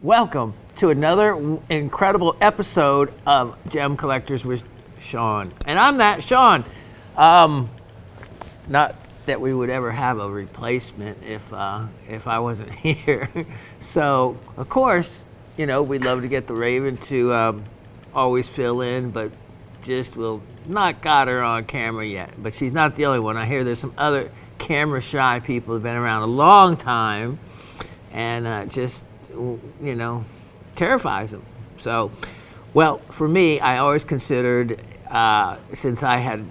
Welcome to another incredible episode of Gem Collectors with Shawn. And I'm that Shawn. Not that we would ever have a replacement if I wasn't here. So, of course, we'd love to get the Raven to always fill in, but just will not got her on camera yet. But she's not the only one. I hear there's some other camera shy people who've been around a long time and just terrifies them. So, well, for me, I always considered, since I had,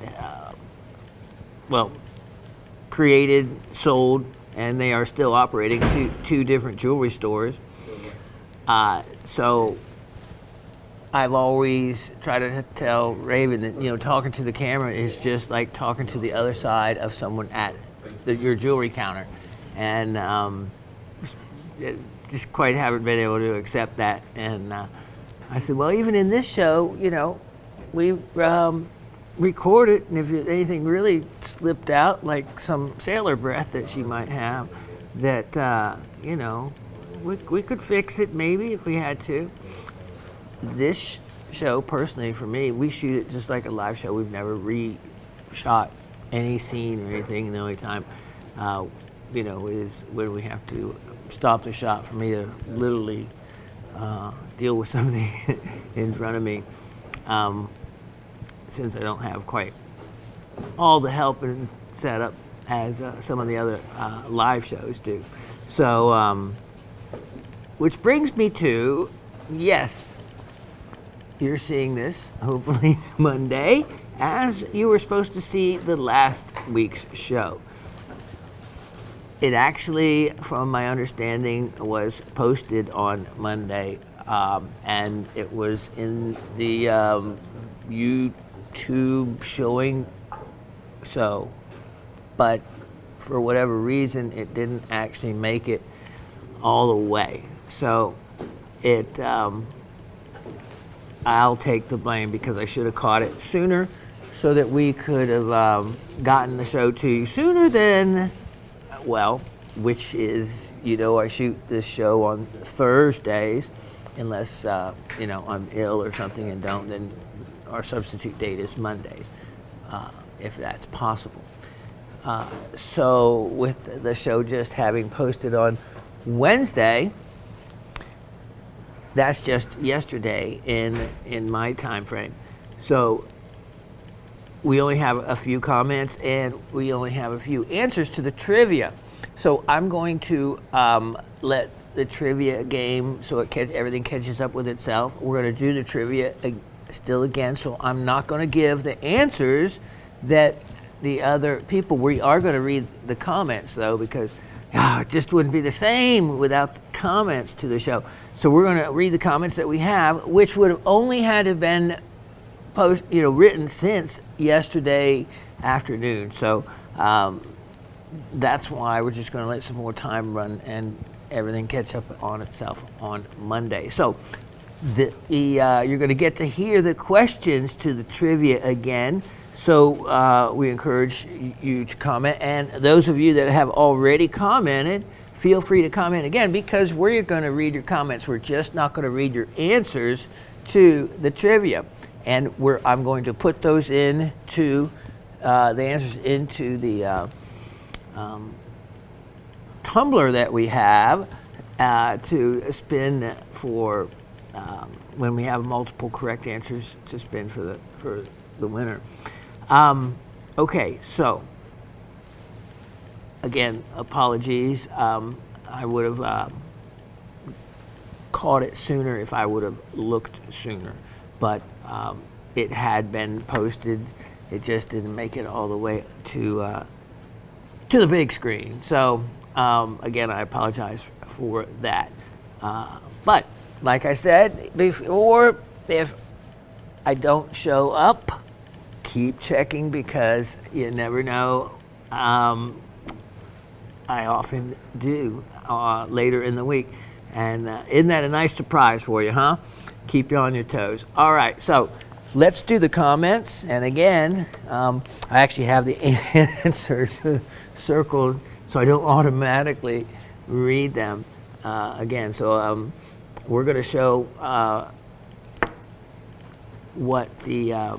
created, sold, and they are still operating two different jewelry stores. So I've always tried to tell Raven that, talking to the camera is just like talking to the other side of someone at your jewelry counter. And just quite haven't been able to accept that. And I said, well, even in this show, we record it, and if anything really slipped out, like some sailor breath that she might have, that, we could fix it maybe if we had to. This show, personally, for me, we shoot it just like a live show. We've never re-shot any scene or anything. The only time, is when we have to stop the shot for me to literally deal with something in front of me, since I don't have quite all the help and setup as some of the other live shows do. So, which brings me to, yes, you're seeing this hopefully Monday, as you were supposed to see the last week's show. It actually, from my understanding, was posted on Monday, and it was in the YouTube showing. So, but for whatever reason, it didn't actually make it all the way. So, I'll take the blame because I should have caught it sooner, so that we could have gotten the show to you sooner than. Well, which is, I shoot this show on Thursdays, unless, I'm ill or something and don't, then our substitute date is Mondays, if that's possible. So with the show just having posted on Wednesday, that's just yesterday in my time frame. So we only have a few comments and we only have a few answers to the trivia. So I'm going to let the trivia game, so everything catches up with itself. We're going to do the trivia still again, so I'm not going to give the answers that the other people. We are going to read the comments, though, because it just wouldn't be the same without the comments to the show. So we're going to read the comments that we have, which would have only had to have been written since yesterday afternoon. So that's why we're just going to let some more time run and everything catch up on itself on Monday. So you're going to get to hear the questions to the trivia again. So we encourage you to comment. And those of you that have already commented, feel free to comment again, because we're going to read your comments. We're just not going to read your answers to the trivia. And I'm going to put those into the answers into the tumbler that we have to spin for when we have multiple correct answers to spin for the winner. Okay, so again, apologies. I would have caught it sooner if I would have looked sooner, but it had been posted. It just didn't make it all the way to the big screen. So again, I apologize for that. But like I said before, if I don't show up, keep checking, because you never know. I often do later in the week. And isn't that a nice surprise for you, huh? Keep you on your toes. All right, so let's do the comments. And again, I actually have the answers circled so I don't automatically read them again. So we're going to show what the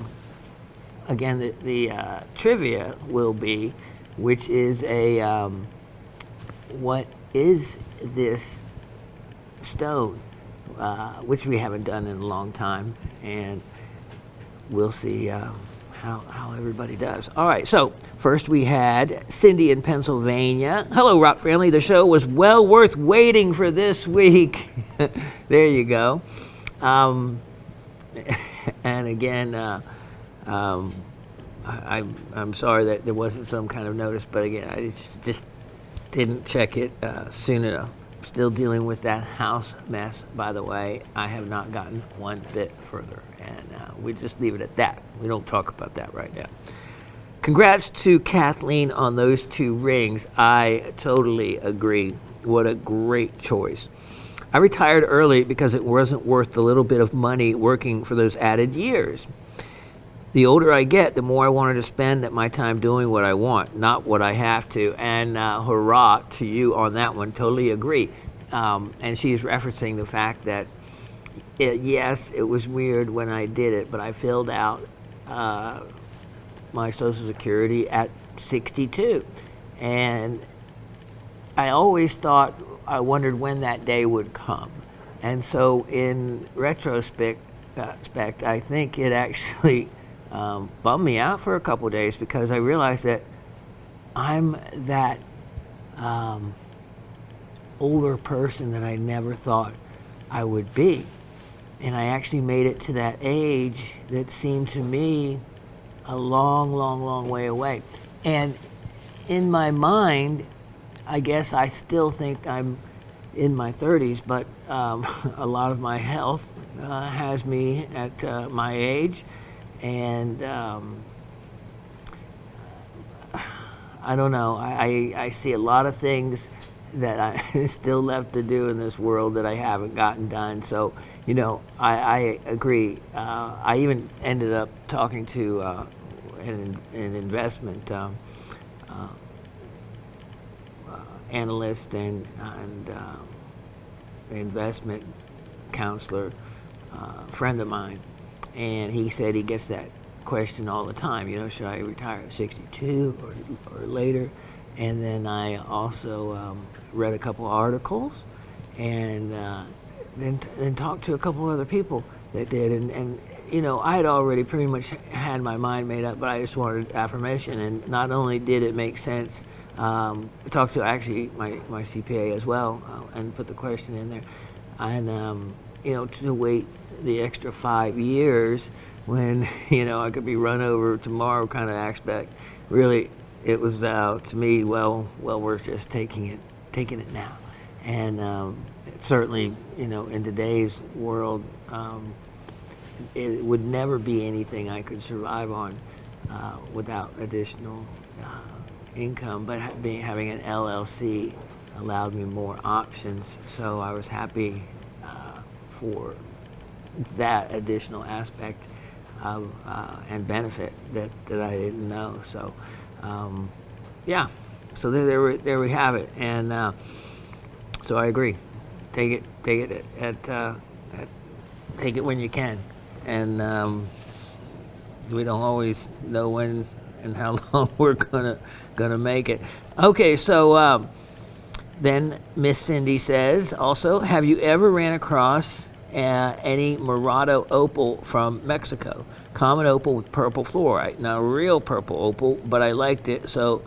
again the trivia will be, which is a what is this stone, which we haven't done in a long time, and we'll see how everybody does. All right, so first we had Cindy in Pennsylvania. Hello, Rock family. The show was well worth waiting for this week. There you go. And again, I'm sorry that there wasn't some kind of notice, but again, I just didn't check it soon enough. Still dealing with that house mess, by the way. I have not gotten one bit further, and we just leave it at that. We don't talk about that right now. Congrats to Kathleen on those 2 rings. I totally agree. What a great choice. I retired early because it wasn't worth the little bit of money working for those added years. The older I get, the more I wanted to spend my time doing what I want, not what I have to. And hurrah to you on that one. Totally agree. And she's referencing the fact that, yes, it was weird when I did it, but I filled out my Social Security at 62. And I always thought, I wondered when that day would come. And so in retrospect, I think it actually bummed me out for a couple of days, because I realized that I'm that older person that I never thought I would be. And I actually made it to that age that seemed to me a long, long, long way away. And in my mind, I guess I still think I'm in my 30s, but a lot of my health has me at my age. And I don't know. I see a lot of things that I still left to do in this world that I haven't gotten done. So, you know, I agree. I even ended up talking to an investment analyst and investment counselor, friend of mine. And he said he gets that question all the time, you know, should I retire at 62 or later? And then I also read a couple articles, and then talked to a couple other people that did. And you know, I had already pretty much had my mind made up, but I just wanted affirmation. And not only did it make sense, I talked to actually my CPA as well, and put the question in there. And you know, to wait the extra 5 years when, you know, I could be run over tomorrow kind of aspect, really, it was to me well worth just taking it now. And certainly, you know, in today's world, it would never be anything I could survive on without additional income. But having an LLC allowed me more options, so I was happy for that additional aspect of and benefit that I didn't know. So yeah, so there we have it. And so I agree. Take it take it when you can. And we don't always know when and how long we're gonna make it. Okay, so then Miss Cindy says also, have you ever ran across any Morado opal from Mexico? Common opal with purple fluorite. Not real purple opal, but I liked it, so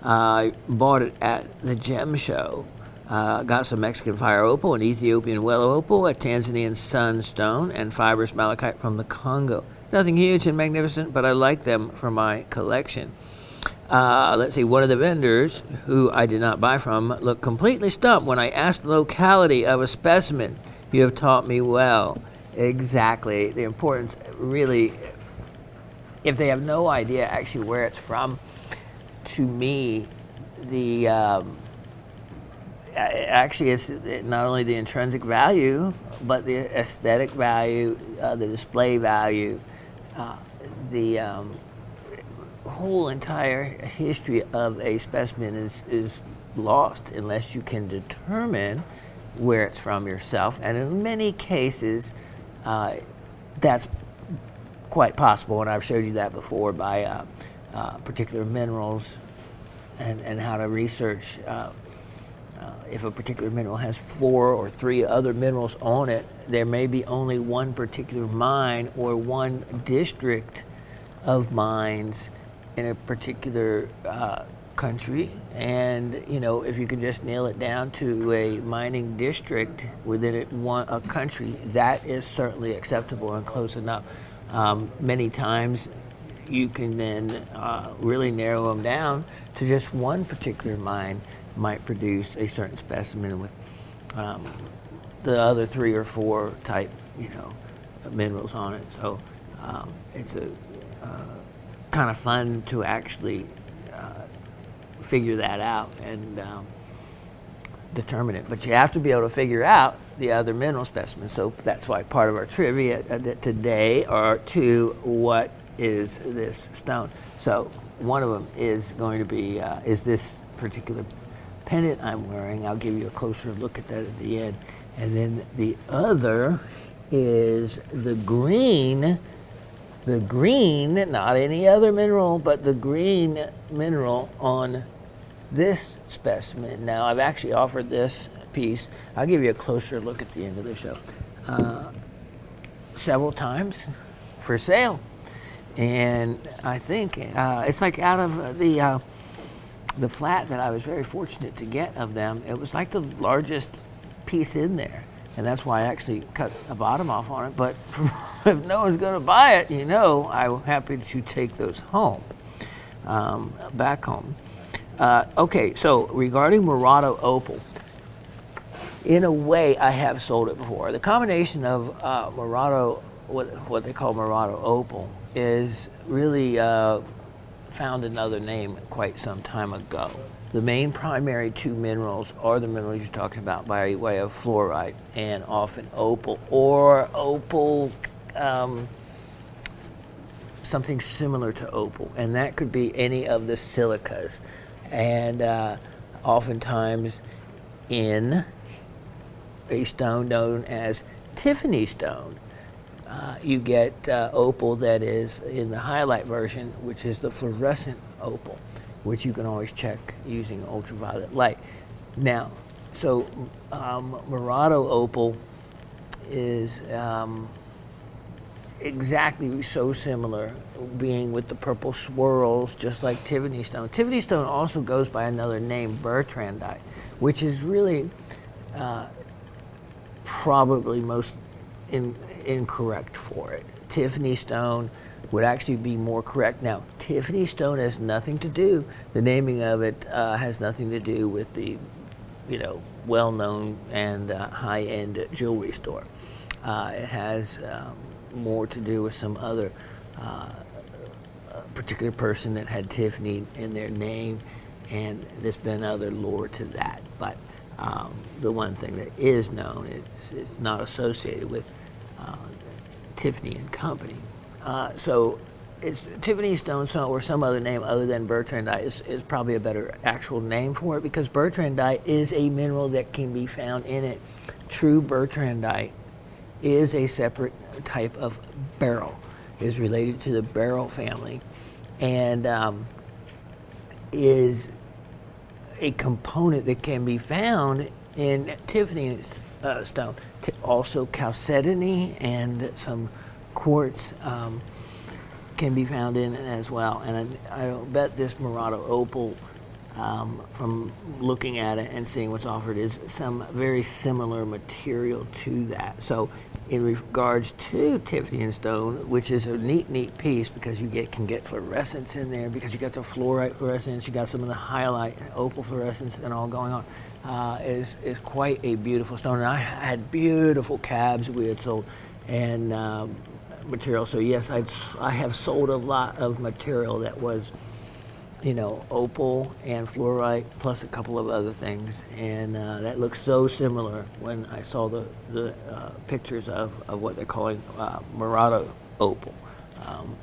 I bought it at the gem show. Got some Mexican fire opal, an Ethiopian willow opal, a Tanzanian sunstone, and fibrous malachite from the Congo. Nothing huge and magnificent, but I like them for my collection. Let's see, one of the vendors, who I did not buy from, looked completely stumped when I asked the locality of a specimen. You have taught me well. Exactly. The importance, really, if they have no idea actually where it's from, to me, the actually it's not only the intrinsic value, but the aesthetic value, the display value, the whole entire history of a specimen is lost unless you can determine where it's from yourself. And in many cases, that's quite possible, and I've showed you that before by particular minerals and how to research if a particular mineral has 4 or 3 other minerals on it. There may be only one particular mine or one district of mines in a particular country, and you know, if you can just nail it down to a mining district within a country, that is certainly acceptable and close enough. Many times you can then really narrow them down to just one particular mine might produce a certain specimen with the other 3 or 4 type, you know, minerals on it. So it's a kind of fun to actually figure that out and determine it. But you have to be able to figure out the other mineral specimens. So that's why part of our trivia today are to what is this stone. So one of them is going to be is this particular pendant I'm wearing. I'll give you a closer look at that at the end. And then the other is the green, not any other mineral, but the green mineral on this specimen. Now, I've actually offered this piece, I'll give you a closer look at the end of the show, several times for sale. And I think it's like out of the flat that I was very fortunate to get of them, it was like the largest piece in there. And that's why I actually cut a bottom off on it. But if no one's going to buy it, you know, I'm happy to take those home, back home. Okay, so regarding Murado opal, in a way, I have sold it before. The combination of Murado, what they call Murado opal, is really found another name quite some time ago. The main primary 2 minerals are the minerals you're talking about by way of fluorite and often opal, or opal, something similar to opal, and that could be any of the silicas. And oftentimes in a stone known as Tiffany stone, you get opal that is in the highlight version, which is the fluorescent opal, which you can always check using ultraviolet light. Now, so Murado opal is exactly so similar, being with the purple swirls, just like Tiffany stone. Tiffany stone also goes by another name, Bertrandite, which is really probably most incorrect for it. Tiffany stone would actually be more correct. Now, Tiffany stone has nothing to do, the naming of it has nothing to do with the, you know, well-known and high-end jewelry store. It has more to do with some other particular person that had Tiffany in their name, and there's been other lore to that. But the one thing that is known is it's not associated with Tiffany and Company. So it's Tiffany stone or some other name other than Bertrandite is probably a better actual name for it, because Bertrandite is a mineral that can be found in it. True Bertrandite is a separate type of beryl, is related to the beryl family, and is a component that can be found in Tiffany stone. Also chalcedony and some quartz can be found in it as well. And I bet this Murado opal, from looking at it and seeing what's offered, is some very similar material to that. So in regards to Tiffany stone, which is a neat piece, because you can get fluorescence in there, because you got the fluorite fluorescence, you got some of the highlight opal fluorescence and all going on, is quite a beautiful stone. And I had beautiful cabs we had sold and material. So yes, I have sold a lot of material that was, you know, opal and fluorite plus a couple of other things, and that looks so similar when I saw the pictures of what they're calling Murado opal.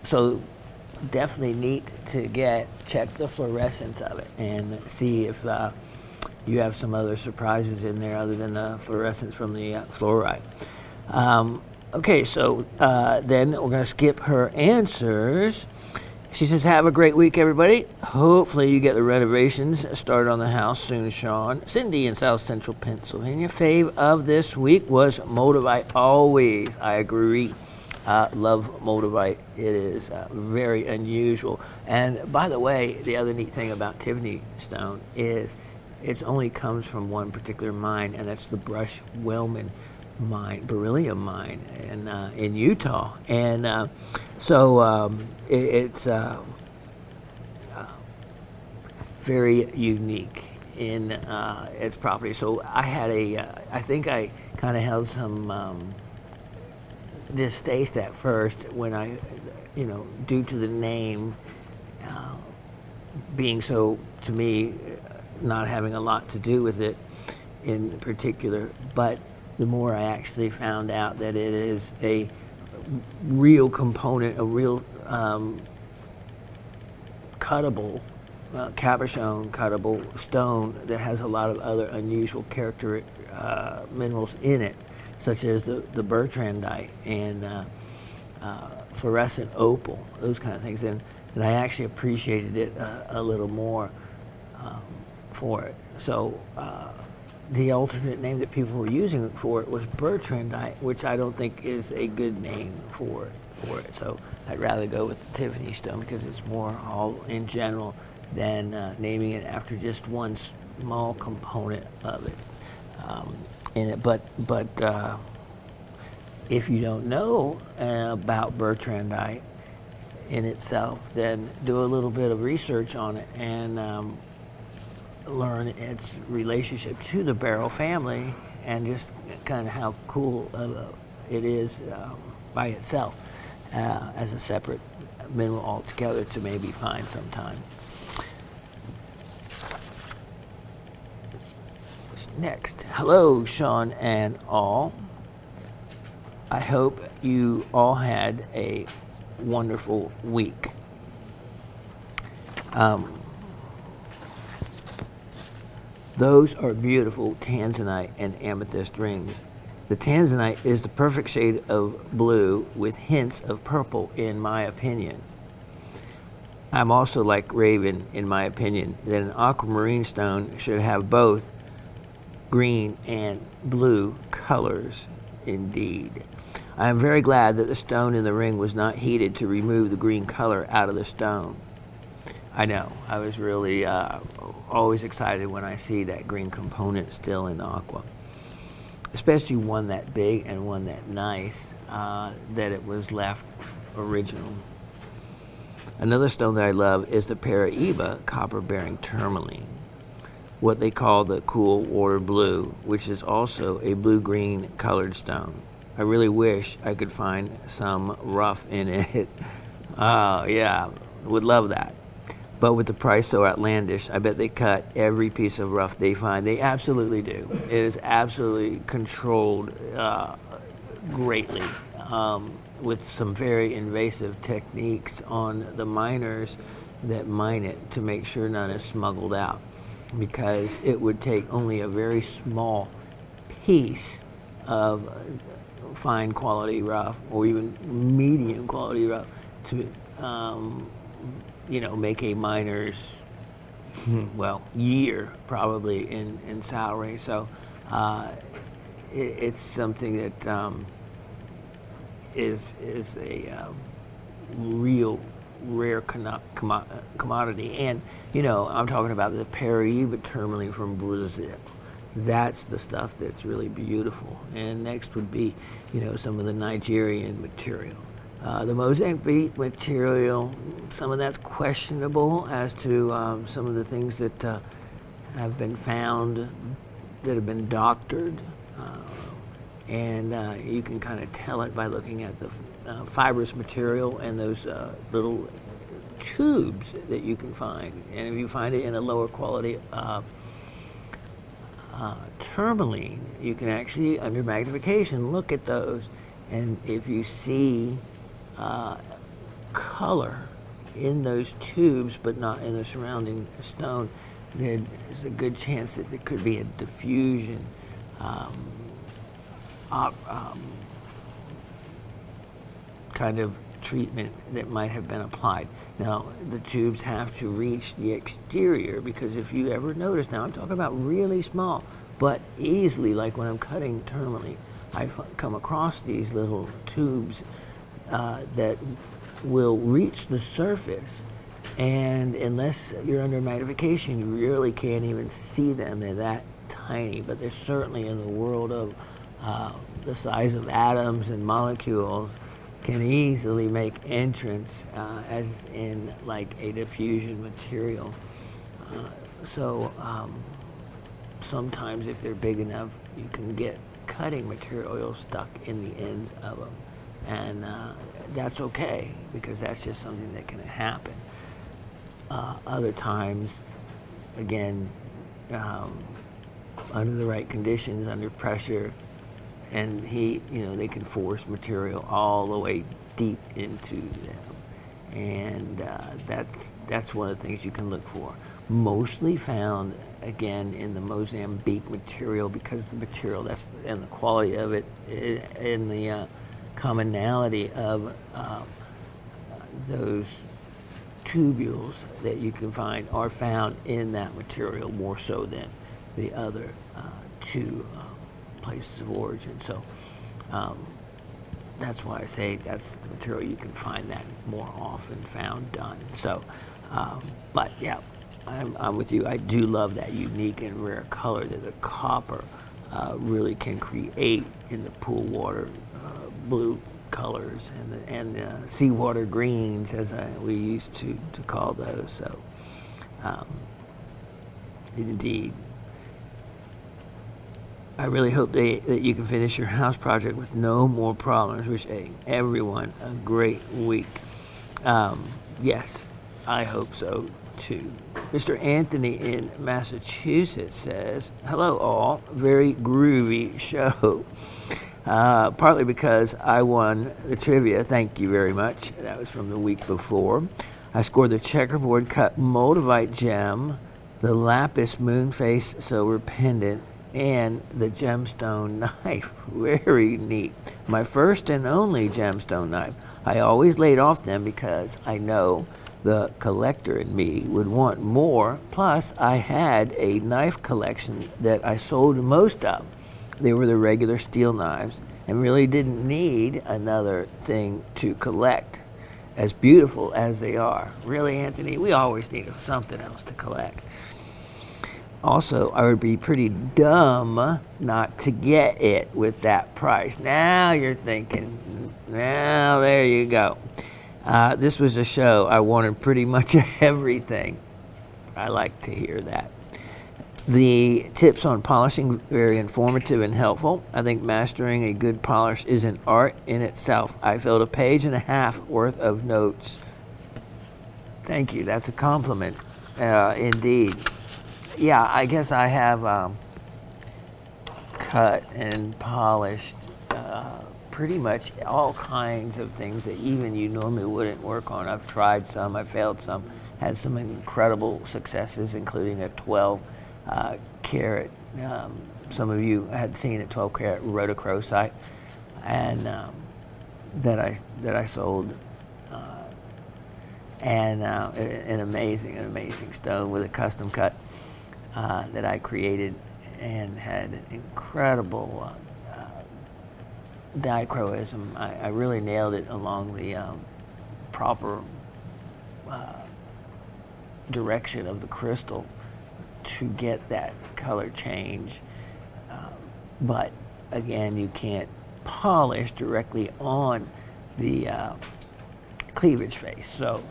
So definitely neat to check the fluorescence of it and see if you have some other surprises in there other than the fluorescence from the fluorite. Okay, so then we're going to skip her answers. She says, have a great week, everybody. Hopefully you get the renovations started on the house soon, Shawn. Cindy in South Central Pennsylvania. Fave of this week was Moldavite. Always, I agree. Love Moldavite. It is very unusual. And by the way, the other neat thing about Tiffany stone is it only comes from one particular mine, and that's the Brush Wellman mine, beryllium mine in Utah. And it's very unique in its property. So I had I think I kind of held some distaste at first when I, due to the name being so, to me, not having a lot to do with it in particular. But the more I actually found out that it is a real component, a real cuttable, cabochon cuttable stone that has a lot of other unusual character minerals in it, such as the bertrandite and fluorescent opal, those kind of things. And I actually appreciated it a little more for it. So the alternate name that people were using for it was bertrandite, which I don't think is a good name for it. So I'd rather go with the Tiffany stone because it's more all in general than naming it after just one small component of it. In it, but if you don't know about bertrandite in itself, then do a little bit of research on it and learn its relationship to the beryl family and just kind of how cool it is by itself as a separate mineral altogether to maybe find sometime. Next, hello, Shawn and all. I hope you all had a wonderful week. Those are beautiful tanzanite and amethyst rings. The tanzanite is the perfect shade of blue with hints of purple, in my opinion. I'm also like Raven, in my opinion, that an aquamarine stone should have both green and blue colors, indeed. I am very glad that the stone in the ring was not heated to remove the green color out of the stone. I know, I was really always excited when I see that green component still in aqua, especially one that big and one that nice, that it was left original. Another stone that I love is the Paraiba copper-bearing tourmaline, what they call the cool water blue, which is also a blue-green colored stone. I really wish I could find some rough in it. Yeah, would love that. But with the price so outlandish, I bet they cut every piece of rough they find. They absolutely do. It is absolutely controlled greatly with some very invasive techniques on the miners that mine it to make sure none is smuggled out, because it would take only a very small piece of fine quality rough or even medium quality rough to make a miner's year probably in salary. So it's something that is a real rare commodity. And I'm talking about the Paraiba tourmaline from Brazil. That's the stuff that's really beautiful. And next would be some of the Nigerian material. The Mozambique material, some of that's questionable as to some of the things that have been found that have been doctored. And you can kind of tell it by looking at the fibrous material and those little tubes that you can find. And if you find it in a lower quality tourmaline, you can actually, under magnification, look at those. And if you see color in those tubes but not in the surrounding stone, there's a good chance that there could be a diffusion kind of treatment that might have been applied. Now, the tubes have to reach the exterior, because if you ever notice, now I'm talking about really small, but easily, like when I'm cutting tourmaline, I come across these little tubes that will reach the surface, and unless you're under magnification, you really can't even see them. They're that tiny, but they're certainly in the world of the size of atoms and molecules, can easily make entrance as in like a diffusion material. So sometimes if they're big enough, you can get cutting material stuck in the ends of them. And that's okay, because that's just something that can happen. Other times, again, under the right conditions, under pressure and heat, they can force material all the way deep into them. And that's one of the things you can look for. Mostly found, again, in the Mozambique material, because the material and the quality of it, and the commonality of those tubules that you can find are found in that material more so than the other two places of origin. So that's why I say that's the material you can find that more often found done. So, but yeah, I'm with you. I do love that unique and rare color that the copper really can create in the pool water blue colors and seawater greens, as we used to call those. So, indeed. I really hope that you can finish your house project with no more problems. Wishing everyone a great week. Yes, I hope so too. Mr. Anthony in Massachusetts says, "Hello all, very groovy show. Partly because I won the trivia. Thank you very much. That was from the week before. I scored the checkerboard cut moldavite gem, the lapis moonface silver pendant, and the gemstone knife. Very neat. My first and only gemstone knife. I always laid off them because I know the collector in me would want more. Plus, I had a knife collection that I sold most of. They were the regular steel knives and really didn't need another thing to collect, as beautiful as they are." Really, Anthony, we always need something else to collect. Also, I would be pretty dumb not to get it with that price. Now you're thinking, now there you go. This was a show I wanted pretty much everything. I like to hear that. The tips on polishing, very informative and helpful. I think mastering a good polish is an art in itself. I filled a page and a half worth of notes. Thank you. That's a compliment, indeed. Yeah, I guess I have cut and polished pretty much all kinds of things that even you normally wouldn't work on. I've tried some, I've failed some, had some incredible successes, including a 12 carat. Some of you had seen a 12 carat rhodochrosite, and that I sold, and an amazing stone with a custom cut that I created, and had incredible dichroism. I really nailed it along the proper direction of the crystal to get that color change. But again, you can't polish directly on the cleavage face, so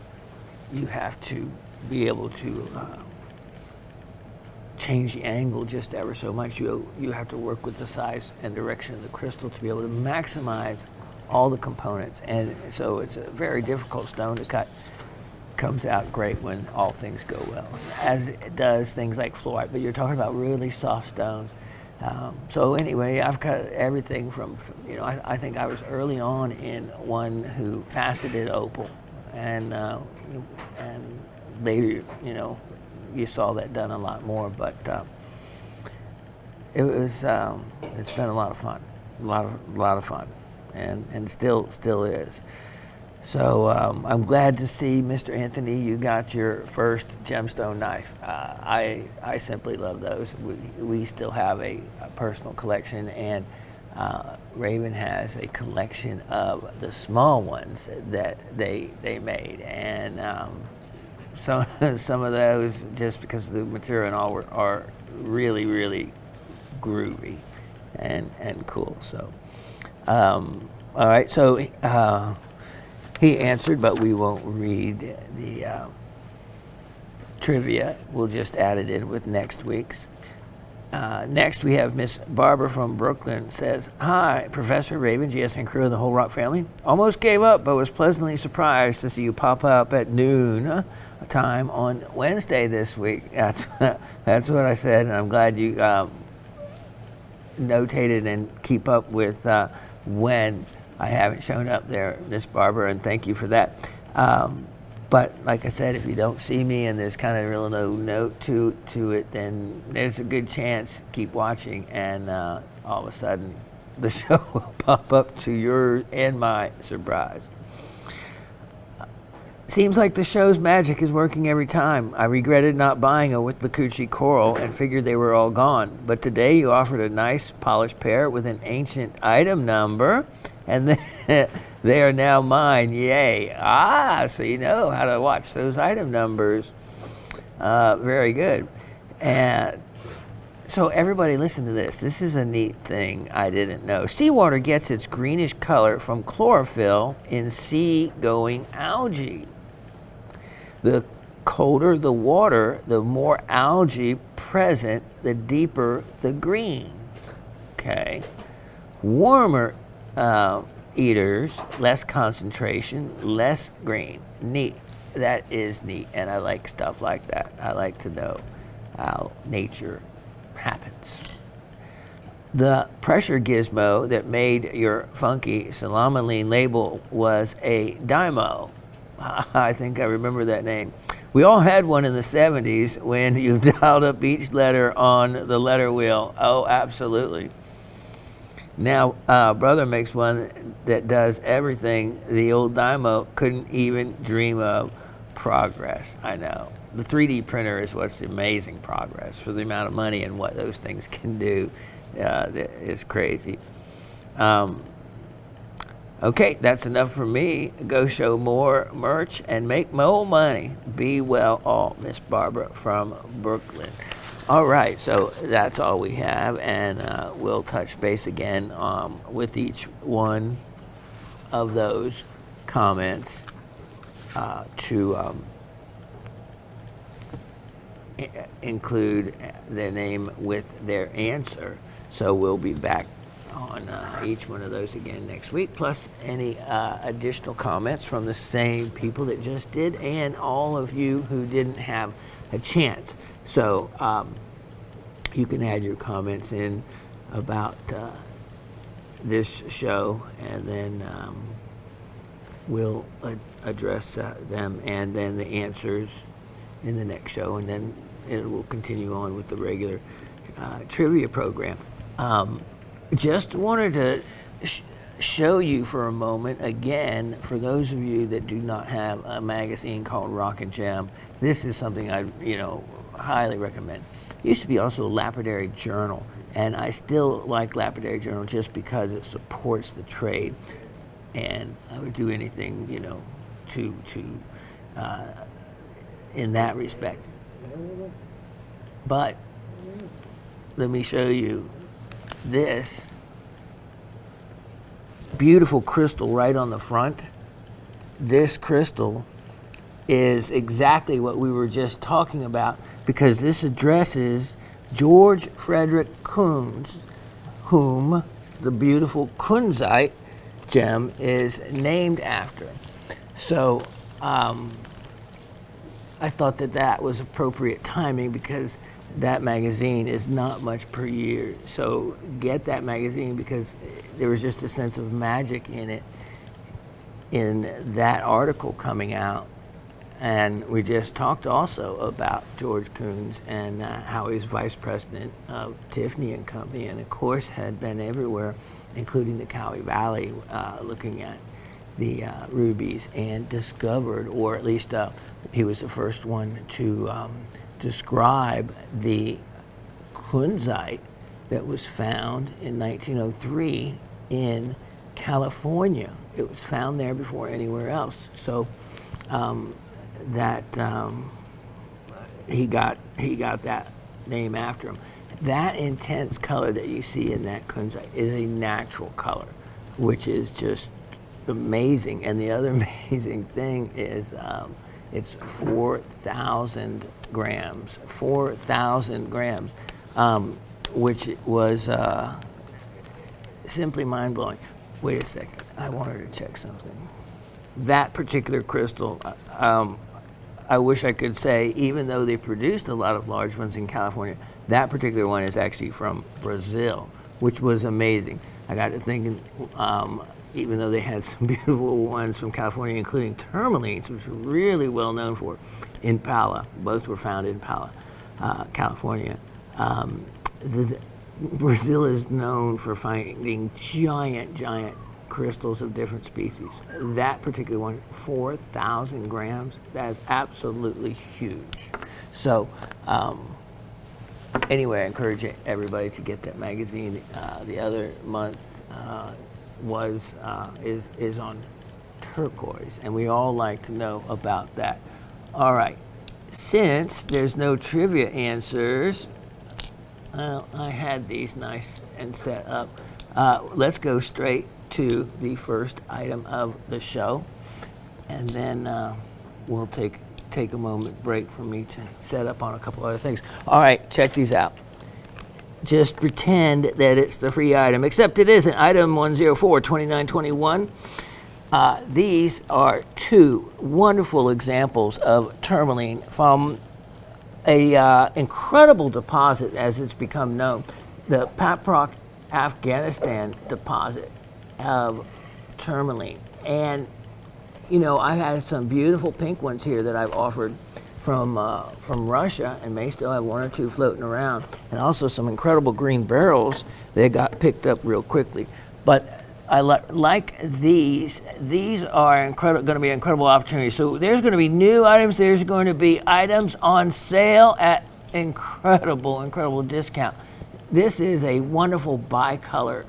you have to be able to change the angle just ever so much. You have to work with the size and direction of the crystal to be able to maximize all the components, and so it's a very difficult stone to cut. Comes out great when all things go well, as it does things like fluorite, but you're talking about really soft stones. So anyway, I've cut everything from I think I was early on in one who faceted opal, and later, you saw that done a lot more. But it's been a lot of fun, a lot of fun, and still is. So I'm glad to see, Mr. Anthony, you got your first gemstone knife. I simply love those. We still have a personal collection, and Raven has a collection of the small ones that they made, and some of those, just because the material and all are really groovy and cool. So all right, so he answered, but we won't read the trivia. We'll just add it in with next week's. Next, we have Miss Barbara from Brooklyn says, "Hi, Professor Raven, GSN crew, and the whole Rock family. Almost gave up, but was pleasantly surprised to see you pop up at noon time on Wednesday this week." That's what I said, and I'm glad you notated and keep up with when I haven't shown up there, Miss Barbara, and thank you for that. But like I said, if you don't see me and there's kind of real no note to it, then there's a good chance, keep watching, and all of a sudden the show will pop up to your and my surprise. Seems like the show's magic is working every time. I regretted not buying a with Lacucci coral and figured they were all gone. But today you offered a nice polished pair with an ancient item number, and they are now mine. Yay. So you know how to watch those item numbers. Very good. And so everybody listen to this. This is a neat thing I didn't know. Seawater gets its greenish color from chlorophyll in sea-going algae. The colder the water, the more algae present, the deeper the green. Okay. Warmer eaters, less concentration, less green. Neat. That is neat, and I like stuff like that. I like to know how nature happens. The pressure gizmo that made your funky salamaline label was a Dymo. I think I remember that name. We all had one in the 70s when you dialed up each letter on the letter wheel. Oh, absolutely. Now, brother makes one that does everything the old Dymo couldn't even dream of. Progress, I know. The 3D printer is what's amazing progress for the amount of money and what those things can do. Is crazy. Okay, that's enough for me. Go show more merch and make more money. Be well all, Miss Barbara from Brooklyn. All right, so that's all we have, and we'll touch base again with each one of those comments to include their name with their answer. So we'll be back on each one of those again next week, plus any additional comments from the same people that just did, and all of you who didn't have a chance. So you can add your comments in about this show, and then we'll address them and then the answers in the next show, and then it will continue on with the regular trivia program. Just wanted to show you for a moment again, for those of you that do not have a magazine called Rock and Gem, this is something I highly recommend. It used to be also a lapidary journal, and I still like lapidary journal just because it supports the trade, and I would do anything to in that respect. But let me show you this beautiful crystal right on the front. This crystal is exactly what we were just talking about, because this addresses George Frederick Kunz, whom the beautiful kunzite gem is named after. So I thought that was appropriate timing, because that magazine is not much per year. So get that magazine, because there was just a sense of magic in it, in that article coming out And we just talked also about George Coons and how he's vice president of Tiffany and Company, and of course had been everywhere, including the Cowie Valley, looking at the rubies, and discovered, or at least he was the first one to describe the kunzite that was found in 1903 in California. It was found there before anywhere else. So he got that name after him. That intense color that you see in that kunzite is a natural color, which is just amazing. And the other amazing thing is it's 4,000 grams. 4,000 grams, which was simply mind-blowing. Wait a second, I wanted to check something. That particular crystal, I wish I could say, even though they produced a lot of large ones in California, that particular one is actually from Brazil, which was amazing. I got to thinking, even though they had some beautiful ones from California, including tourmalines, which were really well known for, in Pala. Both were found in Pala, California. Brazil is known for finding giant crystals of different species. That particular one, 4,000 grams, that is absolutely huge. So anyway, I encourage everybody to get that magazine. The other month is on turquoise, and we all like to know about that. All right, since there's no trivia answers, I had these nice and set up. Let's go straight to the first item of the show, and then we'll take a moment break for me to set up on a couple other things. All right, check these out. Just pretend that it's the free item, except it isn't. Item 104-2921. These are two wonderful examples of tourmaline from a incredible deposit, as it's become known, the Paprok, Afghanistan deposit of tourmaline. And you know, I've had some beautiful pink ones here that I've offered from Russia, and may still have one or two floating around, and also some incredible green beryls that got picked up real quickly. But I like these. These are going to be an incredible opportunity. So there's going to be new items. There's going to be items on sale at incredible discount. This is a wonderful bicolor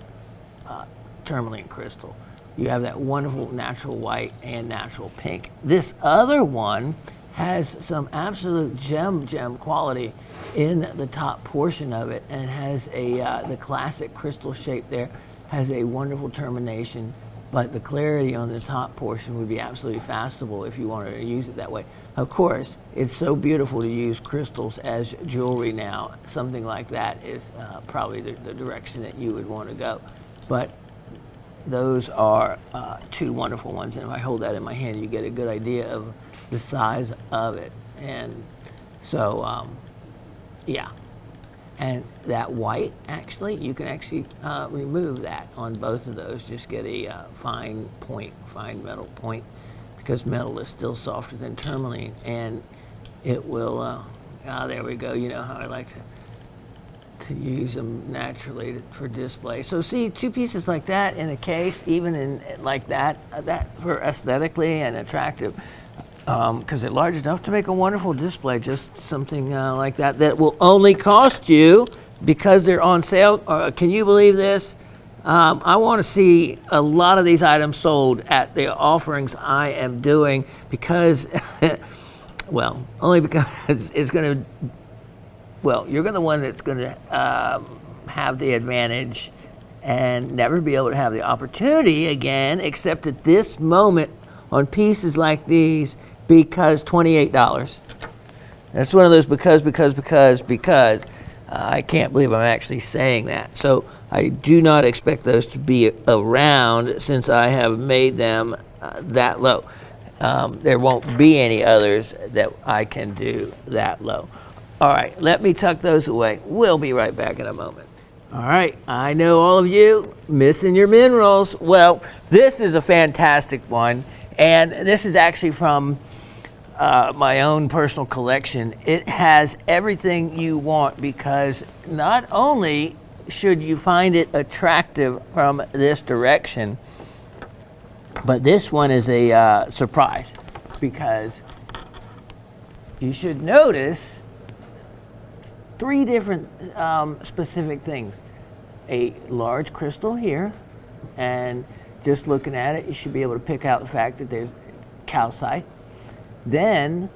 tourmaline crystal. You have that wonderful natural white and natural pink. This other one has some absolute gem quality in the top portion of it, and has the classic crystal shape there, has a wonderful termination, but the clarity on the top portion would be absolutely fashionable if you wanted to use it that way. Of course, it's so beautiful to use crystals as jewelry now. Something like that is probably the direction that you would want to go. But those are two wonderful ones, and if I hold that in my hand, you get a good idea of the size of it. And so, yeah. And that white, actually, you can actually remove that on both of those. Just get a fine metal point, because metal is still softer than tourmaline, and it will, there we go. You know how I like to use them naturally for display. So see, two pieces like that in a case, even in like that for aesthetically and attractive, because they're large enough to make a wonderful display. Just something like that will only cost you, because they're on sale. Can you believe this? I want to see a lot of these items sold at the offerings I am doing, because, well, only because it's going to, well, you're the one that's going to have the advantage and never be able to have the opportunity again, except at this moment on pieces like these, because $28. That's one of those because I can't believe I'm actually saying that. So I do not expect those to be around, since I have made them that low. There won't be any others that I can do that low. All right, let me tuck those away. We'll be right back in a moment. All right, I know all of you missing your minerals. Well, this is a fantastic one, and this is actually from my own personal collection. It has everything you want, because not only should you find it attractive from this direction, but this one is a surprise, because you should notice 3 different specific things. A large crystal here, and just looking at it, you should be able to pick out the fact that there's calcite. Then,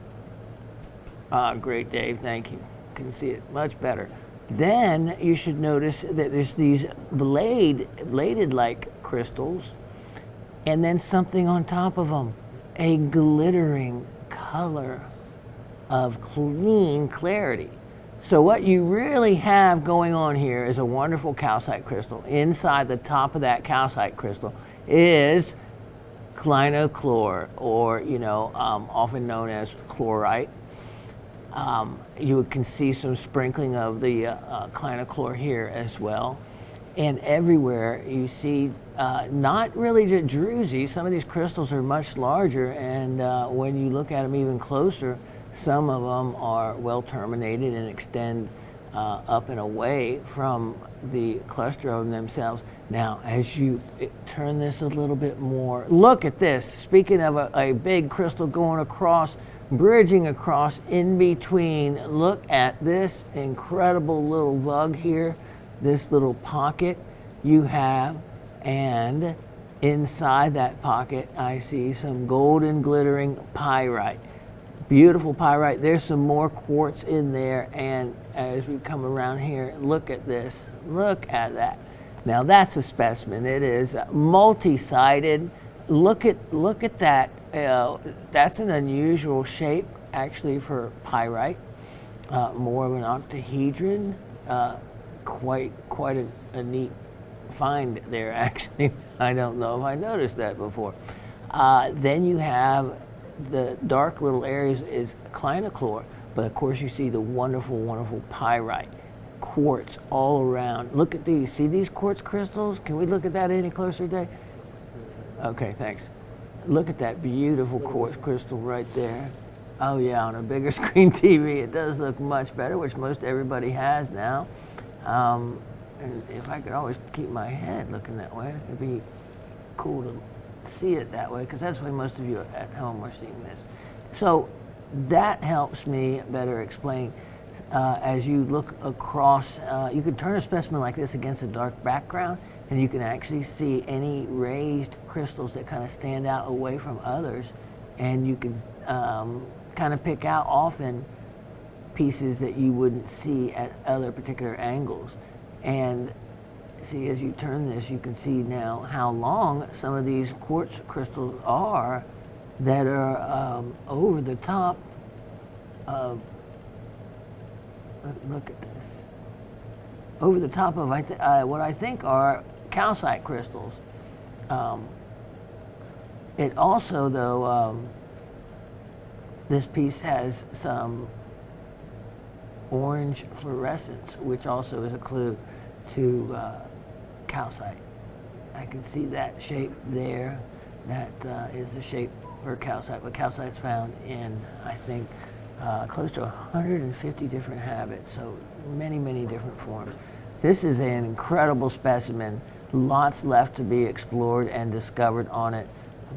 great, Dave, thank you. Can see it much better. Then you should notice that there's these bladed-like crystals, and then something on top of them, a glittering color of clean clarity. So what you really have going on here is a wonderful calcite crystal. Inside the top of that calcite crystal is clinochlor, or often known as chlorite. You can see some sprinkling of the clinochlor here as well. And everywhere you see, not really just druzy, some of these crystals are much larger, and when you look at them even closer, some of them are well terminated and extend up and away from the cluster of them themselves. Now, as you turn this a little bit more, look at this. Speaking of a big crystal going across, bridging across in between, look at this incredible little vug here, this little pocket you have, and inside that pocket I see some golden glittering pyrite. Beautiful pyrite. There's some more quartz in there, and as we come around here, look at this. Look at that. Now that's a specimen. It is multi-sided. Look at that. That's an unusual shape, actually, for pyrite. More of an octahedron. Quite a neat find there, actually. I don't know if I noticed that before. Then you have the dark little areas is clinochlor, but of course you see the wonderful pyrite, quartz all around. Look at these. See these quartz crystals? Can we look at that any closer, Dave? Okay, thanks. Look at that beautiful quartz crystal right there. Oh yeah, on a bigger screen TV it does look much better, which most everybody has now. And if I could always keep my head looking that way, it'd be cool to see it that way, because that's the way most of you at home are seeing this. So that helps me better explain. As you look across, you can turn a specimen like this against a dark background, and you can actually see any raised crystals that kind of stand out away from others, and you can kind of pick out often pieces that you wouldn't see at other particular angles. And see, as you turn this, you can see now how long some of these quartz crystals are that are over the top of, look at this, over the top of what I think are calcite crystals. It also, though, this piece has some orange fluorescence, which also is a clue to calcite. I can see that shape there. That is the shape for calcite, but calcite's found in, I think, close to 150 different habits, so many different forms. This is an incredible specimen. Lots left to be explored and discovered on it,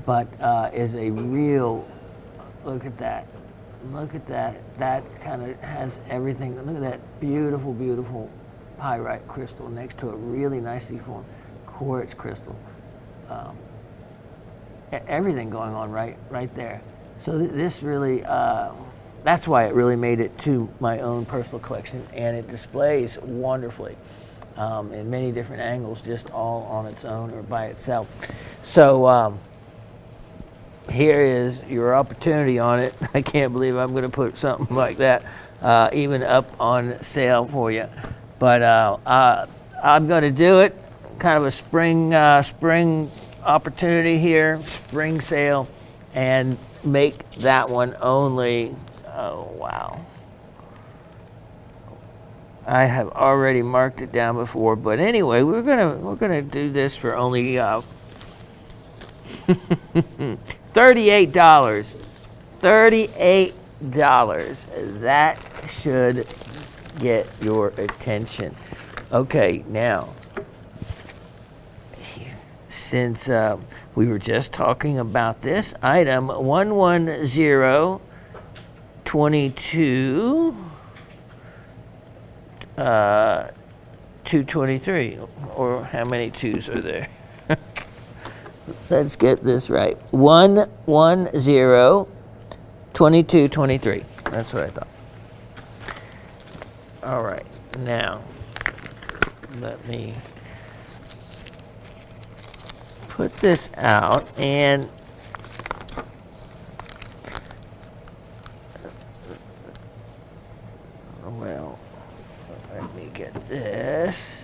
but is a real, look at that. Look at that. That kind of has everything. Look at that beautiful pyrite crystal next to a really nicely formed quartz crystal. Everything going on right there. So this really, that's why it really made it to my own personal collection, and it displays wonderfully in many different angles, just all on its own or by itself. So here is your opportunity on it. I can't believe I'm going to put something like that even up on sale for you. But I'm going to do it, kind of a spring opportunity here, spring sale, and make that one only, oh wow. I have already marked it down before, but anyway, we're gonna do this for only $38. $38. That should get your attention. Okay, now, since we were just talking about this item, 11022 223, or how many twos are there? Let's get this right. 1102223. That's what I thought. All right, now let me put this out, and well, let me get this,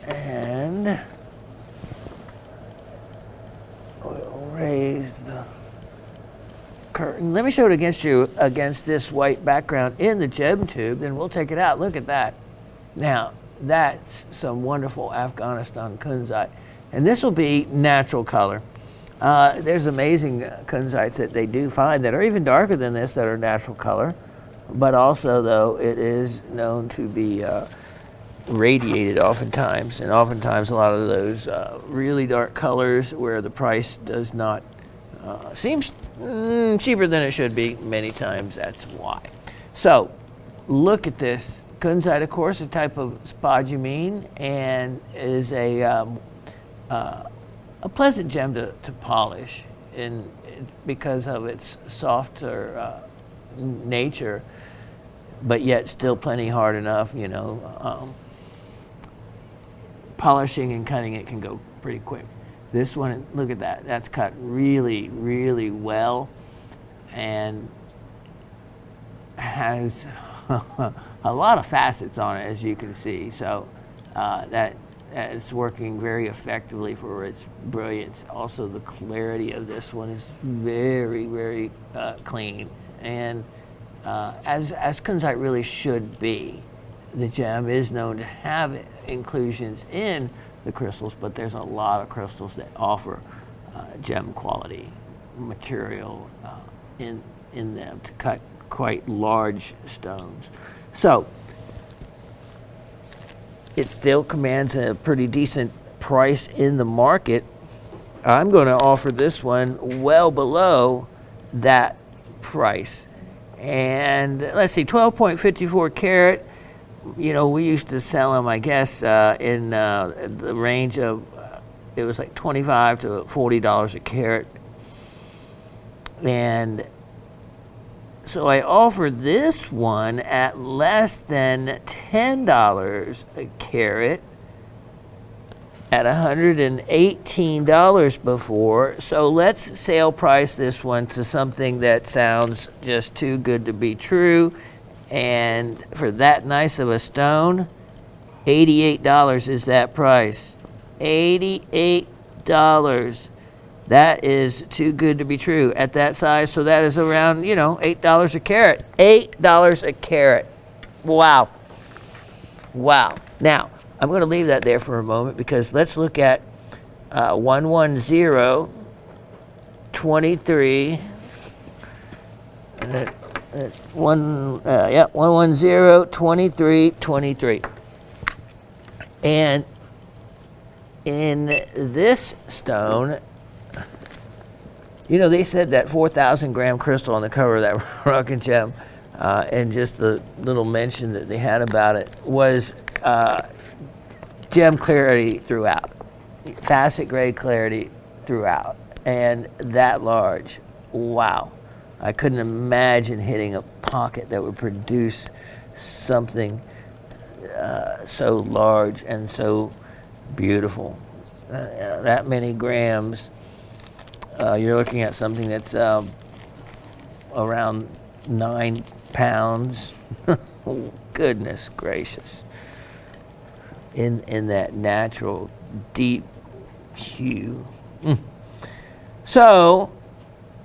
and we'll raise the curtain. Let me show it against this white background in the gem tube, then we'll take it out. Look at that. Now, that's some wonderful Afghanistan kunzite. And this will be natural color. There's amazing kunzites that they do find that are even darker than this that are natural color. But also, though, it is known to be radiated oftentimes. And oftentimes a lot of those really dark colors where the price does not seems cheaper than it should be, many times that's why. So, look at this. Kunzite, of course, a type of spodumene, and is a pleasant gem to polish because of its softer nature, but yet still plenty hard enough, you know. Polishing and cutting it can go pretty quick. This one, look at that. That's cut really, really well and has a lot of facets on it, as you can see. So that it's working very effectively for its brilliance. Also, the clarity of this one is very, very clean. And as kunzite really should be. The gem is known to have inclusions in the crystals, but there's a lot of crystals that offer gem quality material in them to cut quite large stones. So it still commands a pretty decent price in the market. I'm going to offer this one well below that price. And let's see, 12.54 carat. You know, we used to sell them, I guess, in the range of, it was like $25 to $40 a carat. And so I offered this one at less than $10 a carat at $118 before. So let's sale price this one to something that sounds just too good to be true. And for that nice of a stone, $88 is that price. $88. That is too good to be true at that size. So that is around, you know, $8 a carat. $8 a carat. Wow. Wow. Now, I'm going to leave that there for a moment because let's look at 11023. 1102323. And in this stone, you know, they said that 4,000 gram crystal on the cover of that rock and gem, and just the little mention that they had about it was gem clarity throughout, facet grade clarity throughout, and that large. Wow. I couldn't imagine hitting a pocket that would produce something so large and so beautiful. That many grams, you're looking at something that's around 9 pounds. Goodness gracious. In that natural deep hue. So,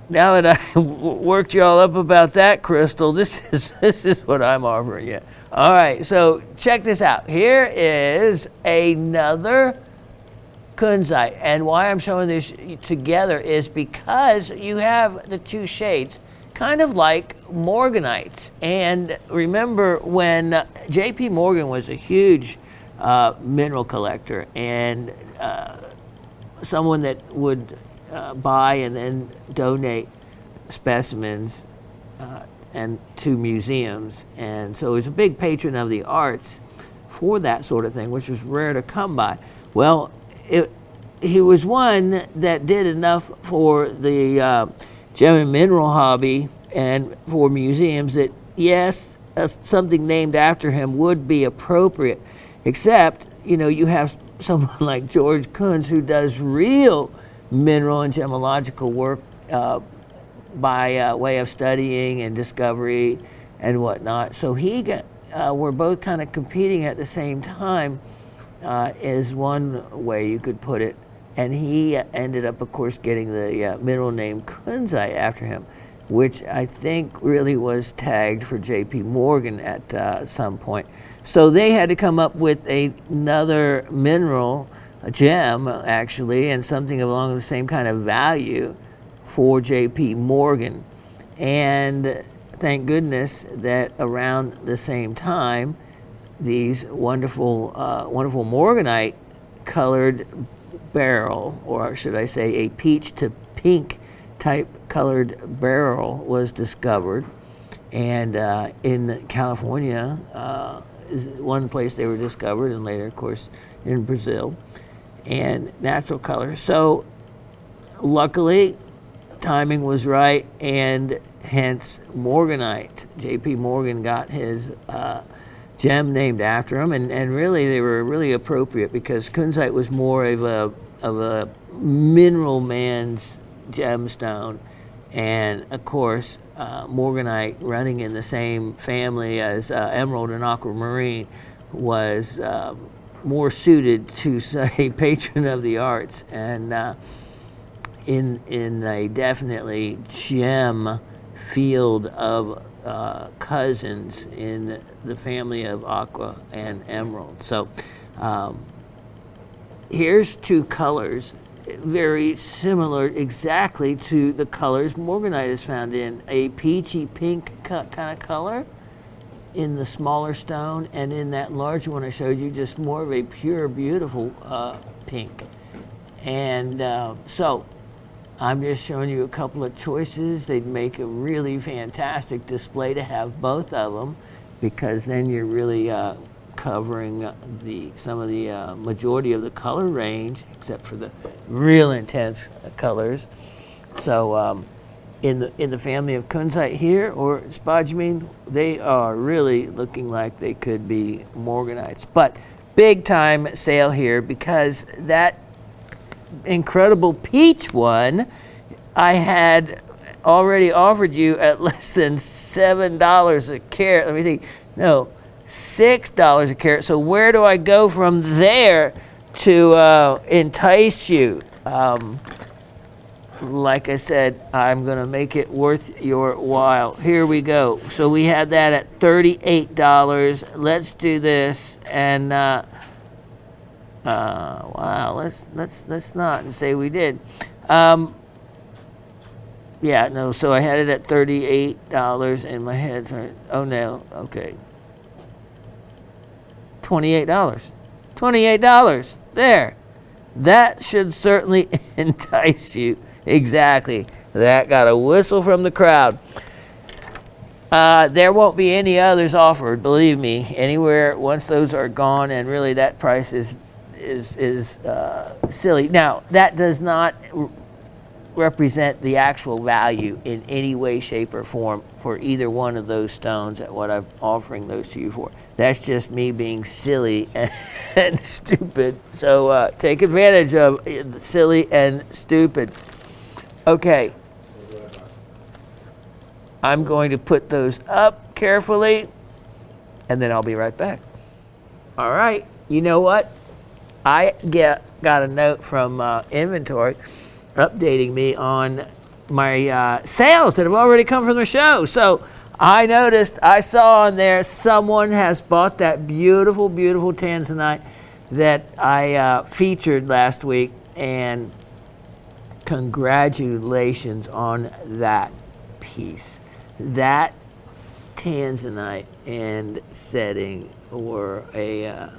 now that I worked you all up about that crystal, this is what I'm offering you. All right, so check this out. Here is another kunzite. And why I'm showing this together is because you have the two shades, kind of like morganites. And remember when J.P. Morgan was a huge mineral collector, and someone that would buy and then donate specimens and to museums, and so he was a big patron of the arts for that sort of thing, which was rare to come by. Well, he was one that did enough for the gem and mineral hobby and for museums that, yes, something named after him would be appropriate, except, you know, you have someone like George Kunz who does real mineral and gemological work by way of studying and discovery and whatnot. So we're both kind of competing at the same time, is one way you could put it. And he ended up, of course, getting the mineral name kunzite after him, which I think really was tagged for J.P. Morgan at some point. So they had to come up with another mineral, a gem actually, and something along the same kind of value for J.P. Morgan. And thank goodness that around the same time, these wonderful morganite colored beryl, or should I say a peach to pink type colored beryl, was discovered. And in California is one place they were discovered, and later, of course, in Brazil, and natural color. So luckily, timing was right, and hence morganite. J.P. Morgan got his gem named after him, and really they were really appropriate because kunzite was more of a mineral man's gemstone, and of course morganite, running in the same family as emerald and aquamarine, was more suited to, say, patron of the arts, and in a definitely gem field of cousins in the family of aqua and emerald. So here's two colors very similar exactly to the colors morganite is found in, a peachy pink kind of color in the smaller stone, and in that larger one I showed you, just more of a pure, beautiful pink. And so I'm just showing you a couple of choices. They'd make a really fantastic display to have both of them, because then you're really covering some of the majority of the color range, except for the real intense colors. So in the family of kunzite here, or spodumene, they are really looking like they could be morganites. But big time sale here, because that incredible peach one I had already offered you at less than $7 a carat. Let me think. No, $6 a carat. So where do I go from there to entice you? Like I said, I'm going to make it worth your while. Here we go. So we had that at $38. Let's do this, and wow, let's not say we did. Yeah, no, so I had it at $38 in my head. Sorry. Oh no, okay. $28. $28. There. That should certainly entice you. Exactly. That got a whistle from the crowd. There won't be any others offered, believe me, anywhere once those are gone, and really that price is silly. Now, that does not represent the actual value in any way, shape, or form for either one of those stones at what I'm offering those to you for. That's just me being silly and stupid. So take advantage of silly and stupid. Okay. I'm going to put those up carefully, and then I'll be right back. All right. You know what? I got a note from inventory updating me on my sales that have already come from the show. So I saw on there someone has bought that beautiful, beautiful tanzanite that I featured last week, and congratulations on that piece. That tanzanite and setting were a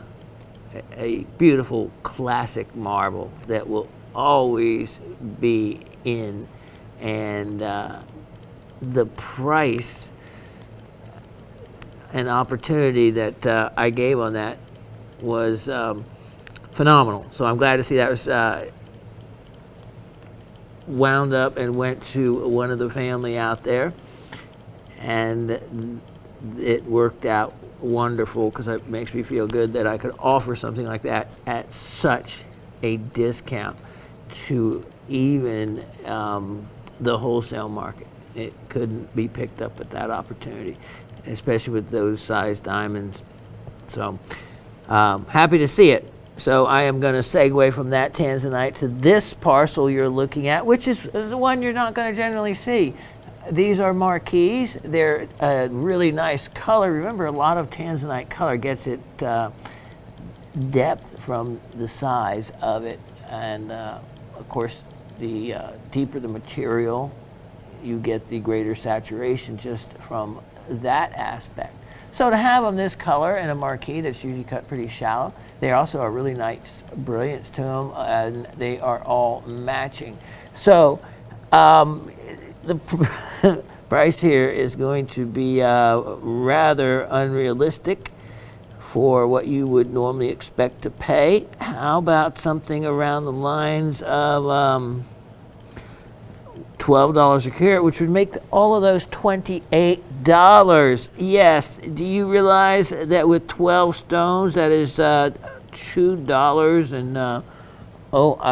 beautiful classic marble that will always be in, and the price and opportunity that I gave on that was phenomenal. So I'm glad to see that was wound up and went to one of the family out there, and it worked out wonderful, because it makes me feel good that I could offer something like that at such a discount to even the wholesale market. It couldn't be picked up at that opportunity, especially with those size diamonds. So happy to see it. So I am going to segue from that tanzanite to this parcel you're looking at, which is the one you're not going to generally see. These are marquise. They're a really nice color. Remember, a lot of tanzanite color gets it depth from the size of it. And of course, the deeper the material, you get the greater saturation just from that aspect. So to have them this color in a marquise that's usually cut pretty shallow, they also are really nice brilliance to them, and they are all matching. So the price here is going to be rather unrealistic for what you would normally expect to pay. How about something around the lines of $12 a carat, which would make all of those $28. Yes, do you realize that with 12 stones, that is $2 and, I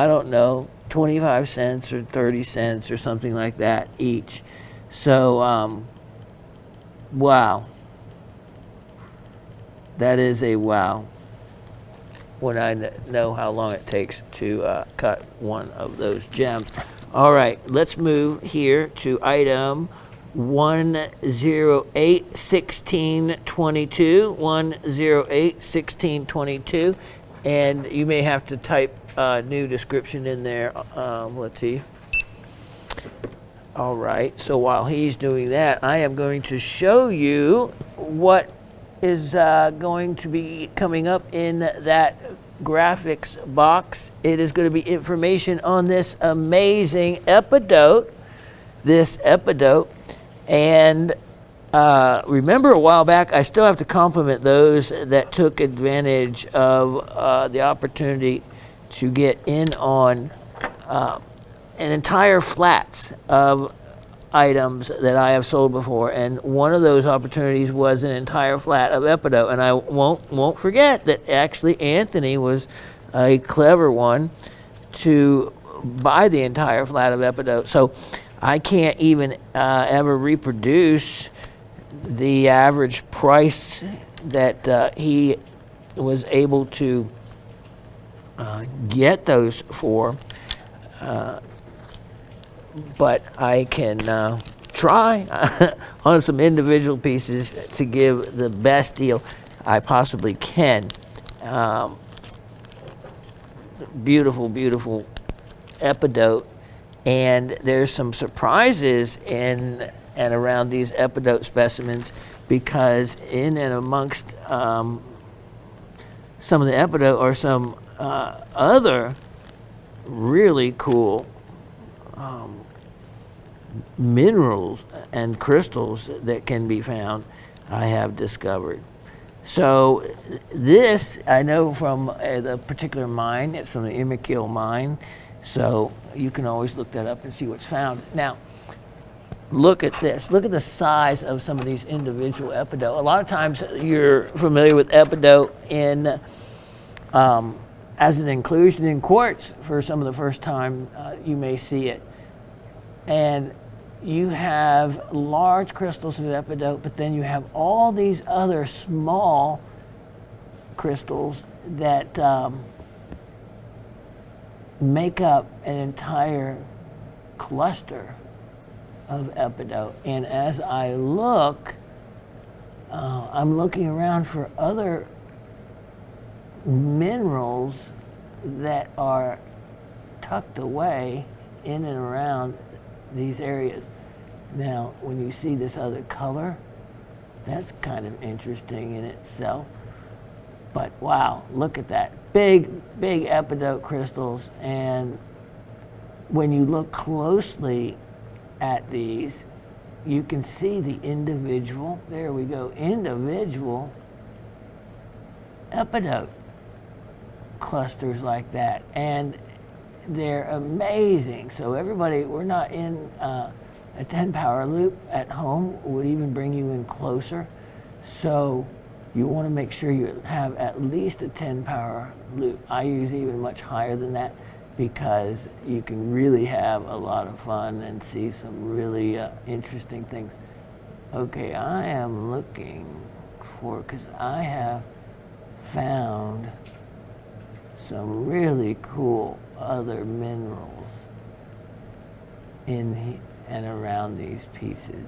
don't know, 25 cents or 30 cents or something like that each. So, wow. That is a wow, when I know how long it takes to cut one of those gems. All right, let's move here to item 1081622, 1081622, and you may have to type new description in there, let's see. All right, so while he's doing that, I am going to show you what is going to be coming up in that graphics box. It is going to be information on this amazing epidote, and remember a while back, I still have to compliment those that took advantage of the opportunity to get in on an entire flats of items that I have sold before, and one of those opportunities was an entire flat of epidote. And I won't forget that actually Anthony was a clever one to buy the entire flat of epidote. So I can't even ever reproduce the average price that he was able to get those for. But I can try on some individual pieces to give the best deal I possibly can. Beautiful, beautiful epidote. And there's some surprises in and around these epidote specimens, because in and amongst some of the epidote are some other really cool minerals and crystals that can be found, I have discovered. So this, I know from the particular mine, it's from the Immaquil mine, so you can always look that up and see what's found. Now, look at this. Look at the size of some of these individual epidote. A lot of times you're familiar with epidote in as an inclusion in quartz. For some of the first time you may see it. And you have large crystals of epidote, but then you have all these other small crystals that make up an entire cluster of epidote. And as I look, I'm looking around for other minerals that are tucked away in and around these areas. Now, when you see this other color, that's kind of interesting in itself. But wow, look at that. Big epidote crystals. And when you look closely at these, you can see the individual, there we go, individual epidote clusters like that. And they're amazing. So everybody, we're not in a 10 power loop at home, would even bring you in closer. So you want to make sure you have at least a 10 power loop. I use even much higher than that because you can really have a lot of fun and see some really interesting things. Okay, I am looking for, because I have found some really cool other minerals in and around these pieces.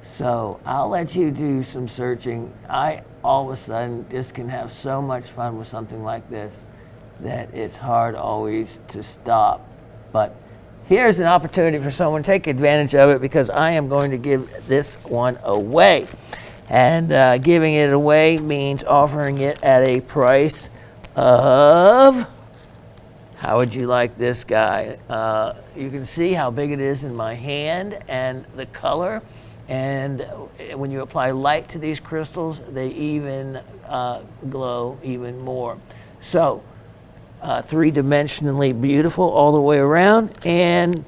So I'll let you do some searching. I all of a sudden just can have so much fun with something like this that it's hard always to stop. But here's an opportunity for someone to take advantage of it, because I am going to give this one away. And giving it away means offering it at a price of, how would you like this guy? You can see how big it is in my hand and the color. And when you apply light to these crystals, they even glow even more. So, three-dimensionally beautiful all the way around. And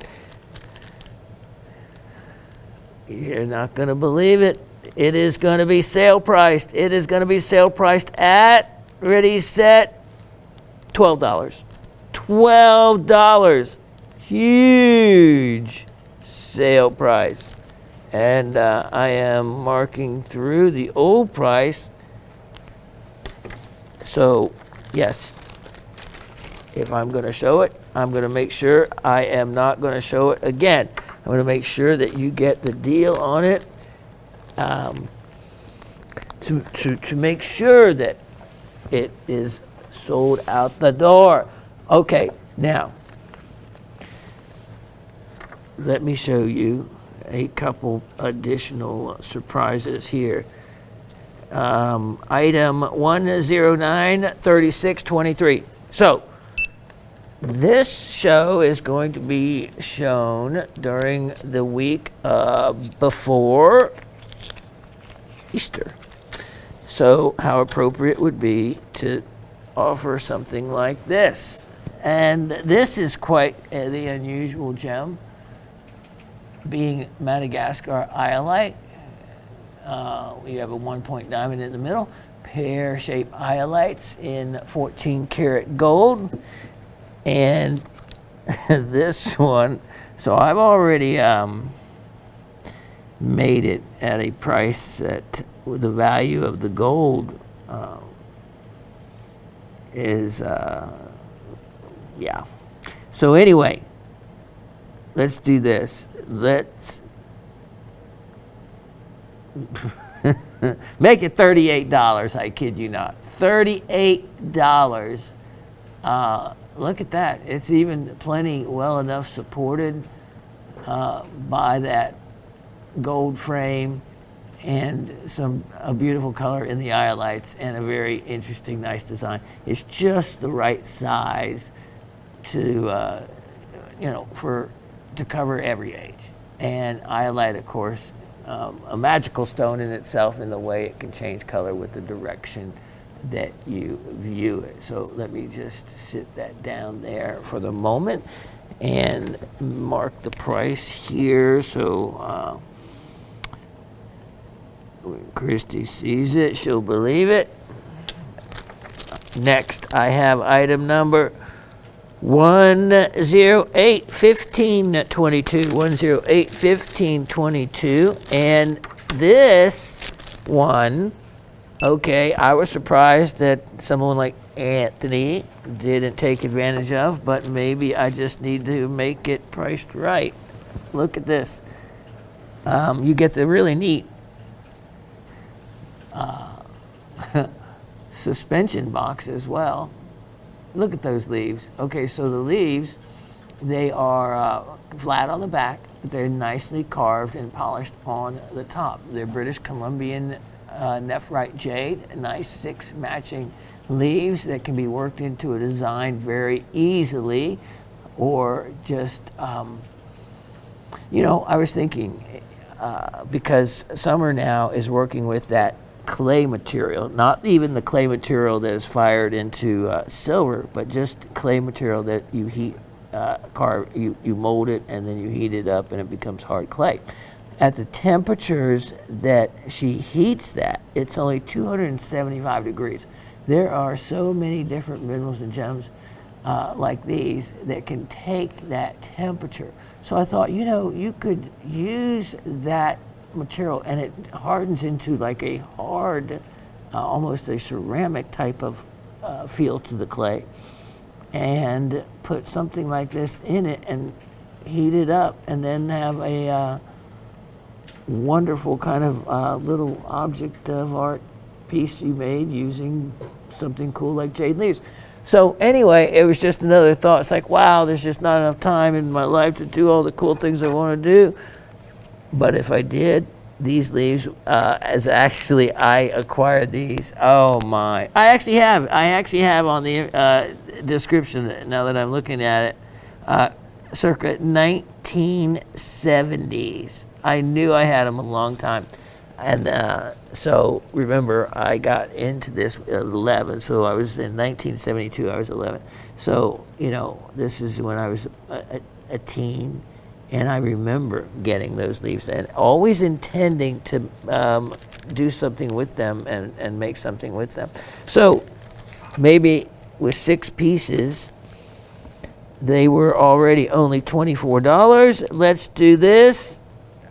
you're not going to believe it. It is going to be sale priced. It is going to be sale priced at, ready, set, $12. $12. Huge sale price. And I am marking through the old price. So, yes, if I'm going to show it, I'm going to make sure I am not going to show it again. I'm going to make sure that you get the deal on it, to make sure that it is sold out the door. Okay, now, let me show you a couple additional surprises here. Item 1093623. So, this show is going to be shown during the week before Easter. So, how appropriate would be to offer something like this. And this is quite the unusual gem, being Madagascar iolite. We have a 1-point diamond in the middle, pear-shaped iolites in 14 karat gold. And this one, so I've already made it at a price that the value of the gold is, yeah. So anyway, let's do this. Let's make it $38. I kid you not. $38. Look at that. It's even plenty well enough supported by that gold frame and a beautiful color in the iolites and a very interesting, nice design. It's just the right size to, to cover every age. And iolite, of course, a magical stone in itself in the way it can change color with the direction that you view it. So let me just sit that down there for the moment and mark the price here. So when Christy sees it, she'll believe it. Next, I have item number 1081522. 1081522. And this one, okay, I was surprised that someone like Anthony didn't take advantage of, but maybe I just need to make it priced right. Look at this. You get the really neat suspension box as well. Look at those leaves. Okay, so the leaves, they are flat on the back, but they're nicely carved and polished on the top. They're British Columbian nephrite jade, nice 6 matching leaves that can be worked into a design very easily, or just, you know, I was thinking, because Summer now is working with that clay material, not even the clay material that is fired into silver, but just clay material that you heat, you mold it and then you heat it up and it becomes hard clay. At the temperatures that she heats that, it's only 275 degrees. There are so many different minerals and gems like these that can take that temperature. So I thought, you know, you could use that material and it hardens into like a hard, almost a ceramic type of feel to the clay, and put something like this in it and heat it up, and then have a wonderful kind of little object of art piece you made using something cool like jade leaves. So anyway, it was just another thought. It's like, wow, there's just not enough time in my life to do all the cool things I want to do. But if I did, these leaves, as actually I acquired these, oh my. I actually have on the description, now that I'm looking at it, circa 1970s. I knew I had them a long time. And so remember, I got into this at 11, so I was in 1972, I was 11. So, you know, this is when I was a teen, and I remember getting those leaves and always intending to do something with them and make something with them. So maybe with 6 pieces, they were already only $24. Let's do this.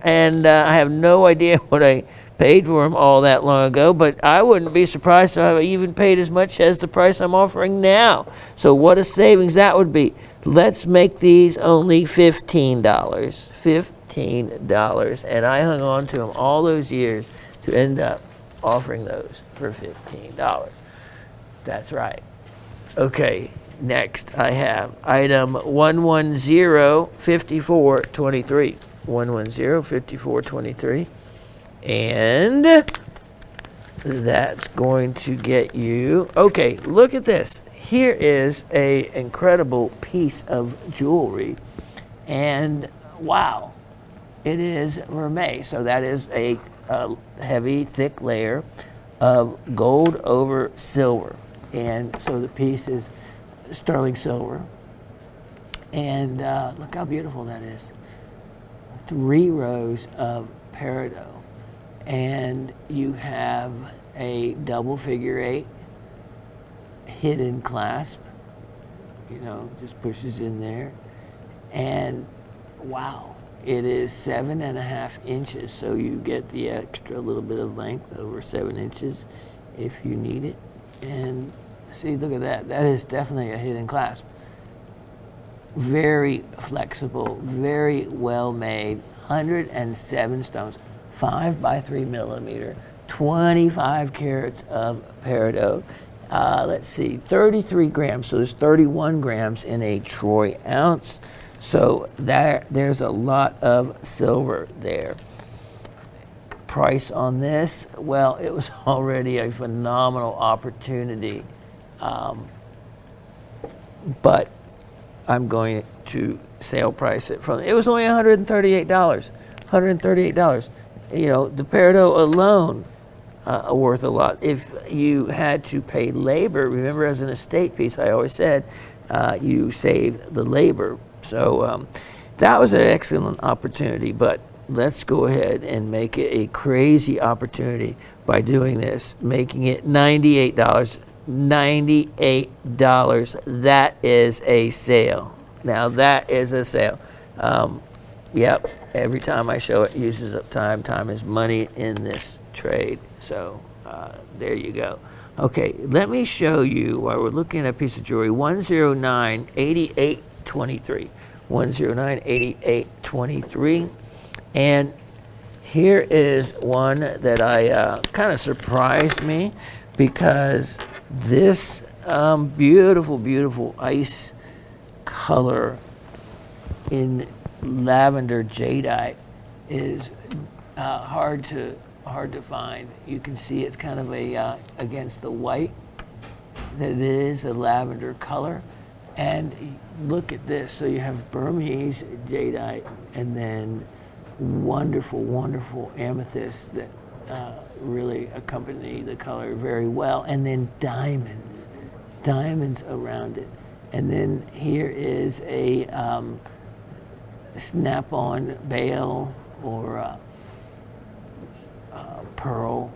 And I have no idea what I paid for them all that long ago, but I wouldn't be surprised if I even paid as much as the price I'm offering now. So what a savings that would be. Let's make these only $15. $15. And I hung on to them all those years to end up offering those for $15. That's right. Okay, next I have item 1105423. 1105423, and that's going to get you, okay, look at this. Here is a incredible piece of jewelry, and wow, it is vermeil. So that is a heavy, thick layer of gold over silver, and so the piece is sterling silver, and look how beautiful that is. 3 rows of peridot, and you have a double figure 8 hidden clasp, you know, just pushes in there, and wow, it is 7.5 inches, so you get the extra little bit of length over 7 inches if you need it. And see, look at that, that is definitely a hidden clasp. Very flexible, very well made, 107 stones, 5 by 3 millimeter, 25 carats of peridot. Let's see, 33 grams, so there's 31 grams in a troy ounce. So there's a lot of silver there. Price on this, well, it was already a phenomenal opportunity, but I'm going to sale price it from, it was only $138. $138. You know, the peridot alone worth a lot. If you had to pay labor, remember as an estate piece, I always said you save the labor. So that was an excellent opportunity, but let's go ahead and make it a crazy opportunity by doing this, making it $98. $98. That is a sale. Now that is a sale. Yep, every time I show it uses up time. Time is money in this trade. So there you go. Okay, let me show you while we're looking at a piece of jewelry. 1098823. 1098823. And here is one that I kind of surprised me, because This beautiful, beautiful ice color in lavender jadeite is hard to find. You can see it's kind of a against the white that it is a lavender color. And look at this. So you have Burmese jadeite and then wonderful, wonderful amethyst that really accompany the color very well. And then diamonds around it. And then here is a snap-on bail or pearl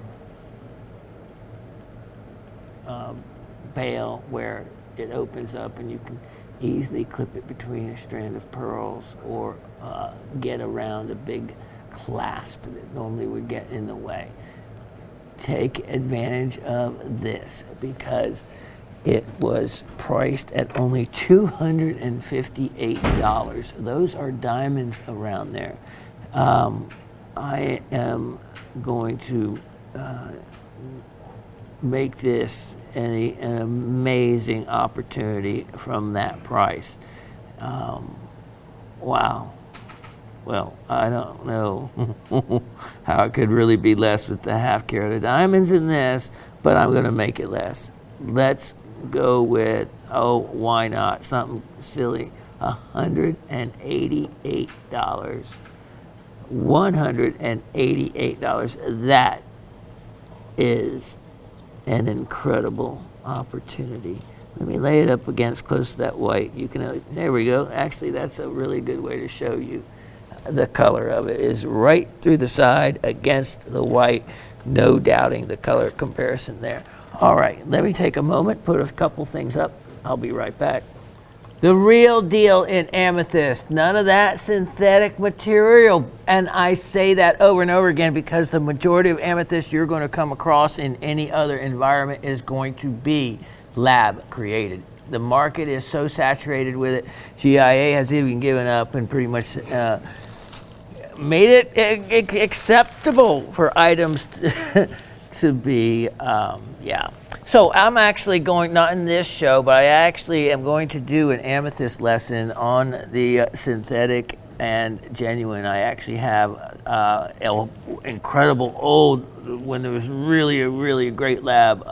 bail where it opens up and you can easily clip it between a strand of pearls or get around a big clasp that normally would get in the way. Take advantage of this because it was priced at only $258. Those are diamonds around there. I am going to make this an amazing opportunity from that price. Wow. Well, I don't know how it could really be less with the half carat of diamonds in this, but I'm going to make it less. Let's go with, oh, why not? Something silly. $188. $188. That is an incredible opportunity. Let me lay it up against close to that white. You can, there we go. Actually, that's a really good way to show you the color of it is right through the side against the white. No doubting the color comparison there. All right, let me take a moment, put a couple things up. I'll be right back. The real deal in amethyst, none of that synthetic material. And I say that over and over again because the majority of amethyst you're going to come across in any other environment is going to be lab created. The market is so saturated with it. GIA has even given up and pretty much made it acceptable for items to be, yeah. So I'm actually going, not in this show, but I actually am going to do an amethyst lesson on the synthetic and genuine. I actually have an incredible old, when there was really a great lab,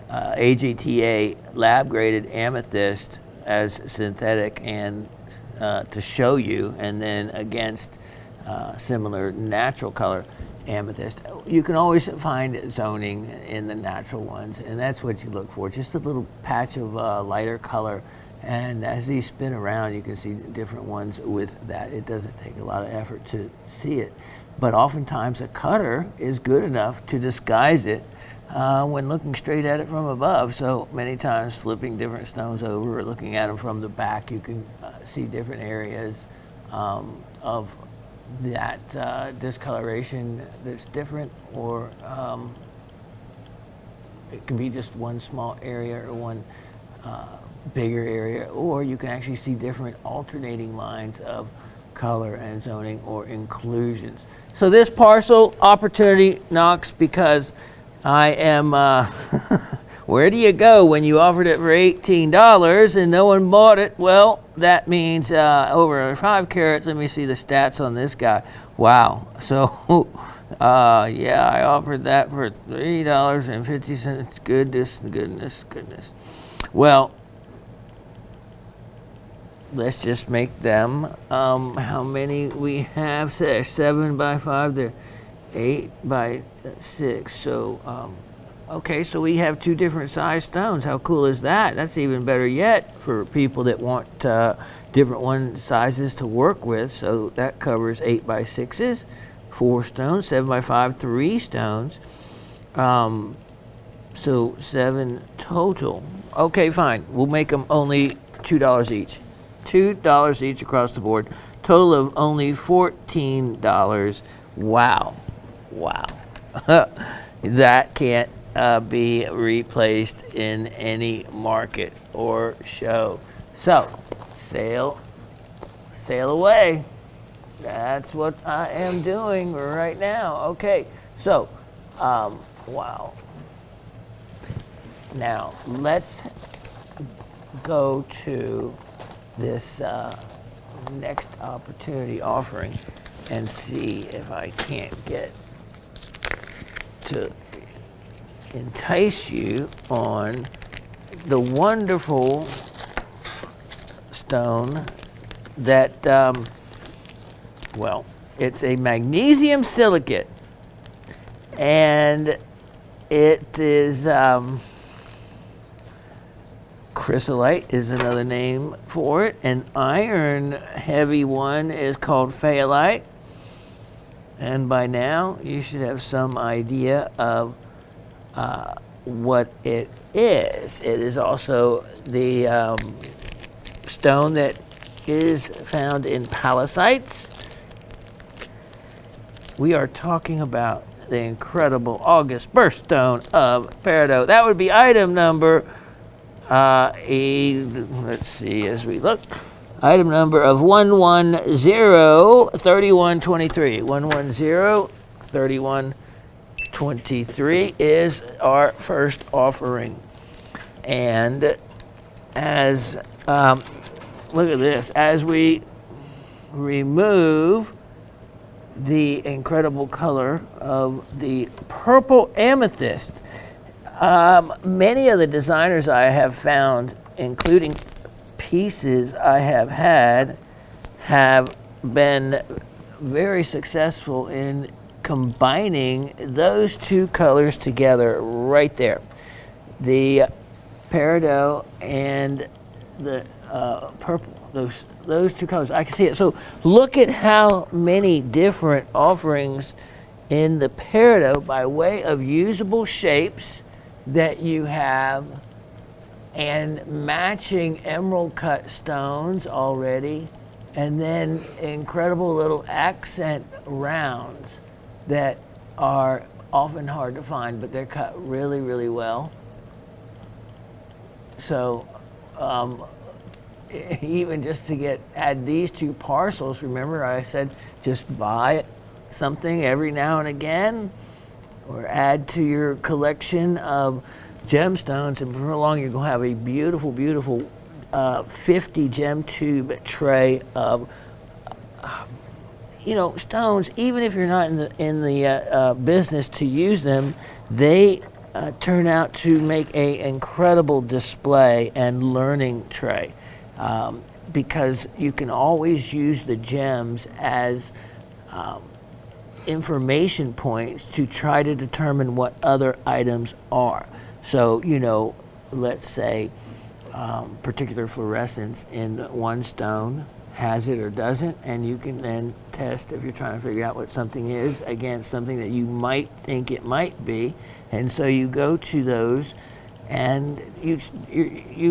AGTA lab graded amethyst as synthetic and to show you, and then against similar natural color amethyst. You can always find zoning in the natural ones, and that's what you look for. Just a little patch of lighter color, and as these spin around, you can see different ones with that. It doesn't take a lot of effort to see it, but oftentimes a cutter is good enough to disguise it when looking straight at it from above. So many times flipping different stones over or looking at them from the back, you can see different areas of that discoloration that's different, or it can be just one small area or one bigger area, or you can actually see different alternating lines of color and zoning or inclusions. So this parcel opportunity knocks because I am, where do you go when you offered it for $18 and no one bought it? Well, that means over 5 carats. Let me see the stats on this guy. Wow. So, yeah, I offered that for $3.50. Goodness. Well, let's just make them, how many we have? 7 by 5. They're 8 by 6. So, okay, so we have 2 different size stones. How cool is that? That's even better yet for people that want different one sizes to work with. So that covers 8 by 6s, 4 stones, 7 by 5, 3 stones. So 7 total. Okay, fine. We'll make them only $2 each. $2 each across the board. Total of only $14. Wow. That can't be replaced in any market or show. So, sail away. That's what I am doing right now. Okay, so, wow. Now, let's go to this next opportunity offering and see if I can't get to entice you on the wonderful stone that, well, it's a magnesium silicate, and it is chrysolite is another name for it. An iron heavy one is called phaolite, and by now you should have some idea of what it is. It is also the stone that is found in pallasites. We are talking about the incredible August birthstone of peridot. That would be item number, let's see as we look. Item number of 110-3123. 110-3123 is our first offering. And as, look at this, as we remove the incredible color of the purple amethyst, many of the designers I have found, including pieces I have had, have been very successful in combining those two colors together right there. The peridot and the purple, those two colors, I can see it. So look at how many different offerings in the peridot by way of usable shapes that you have, and matching emerald cut stones already, and then incredible little accent rounds that are often hard to find, but they're cut really, really well. So even just to add these two parcels, remember I said just buy something every now and again, or add to your collection of gemstones, and before long you're going to have a beautiful, beautiful 50 gem tube tray of stones. Even if you're not in the business to use them, they turn out to make an incredible display and learning tray, because you can always use the gems as information points to try to determine what other items are. So, let's say particular fluorescence in one stone has it or doesn't, and you can then test, if you're trying to figure out what something is, against something that you might think it might be. And so you go to those, and you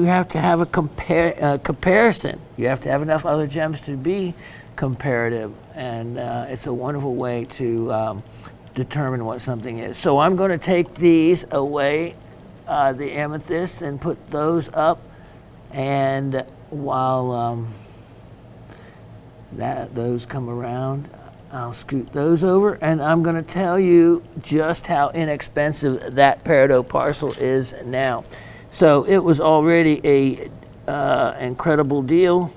have to have a comparison. You have to have enough other gems to be comparative, and it's a wonderful way to determine what something is. So I'm going to take these away, the amethysts, and put those up, and while those come around, I'll scoot those over, and I'm going to tell you just how inexpensive that peridot parcel is now. So it was already a incredible deal.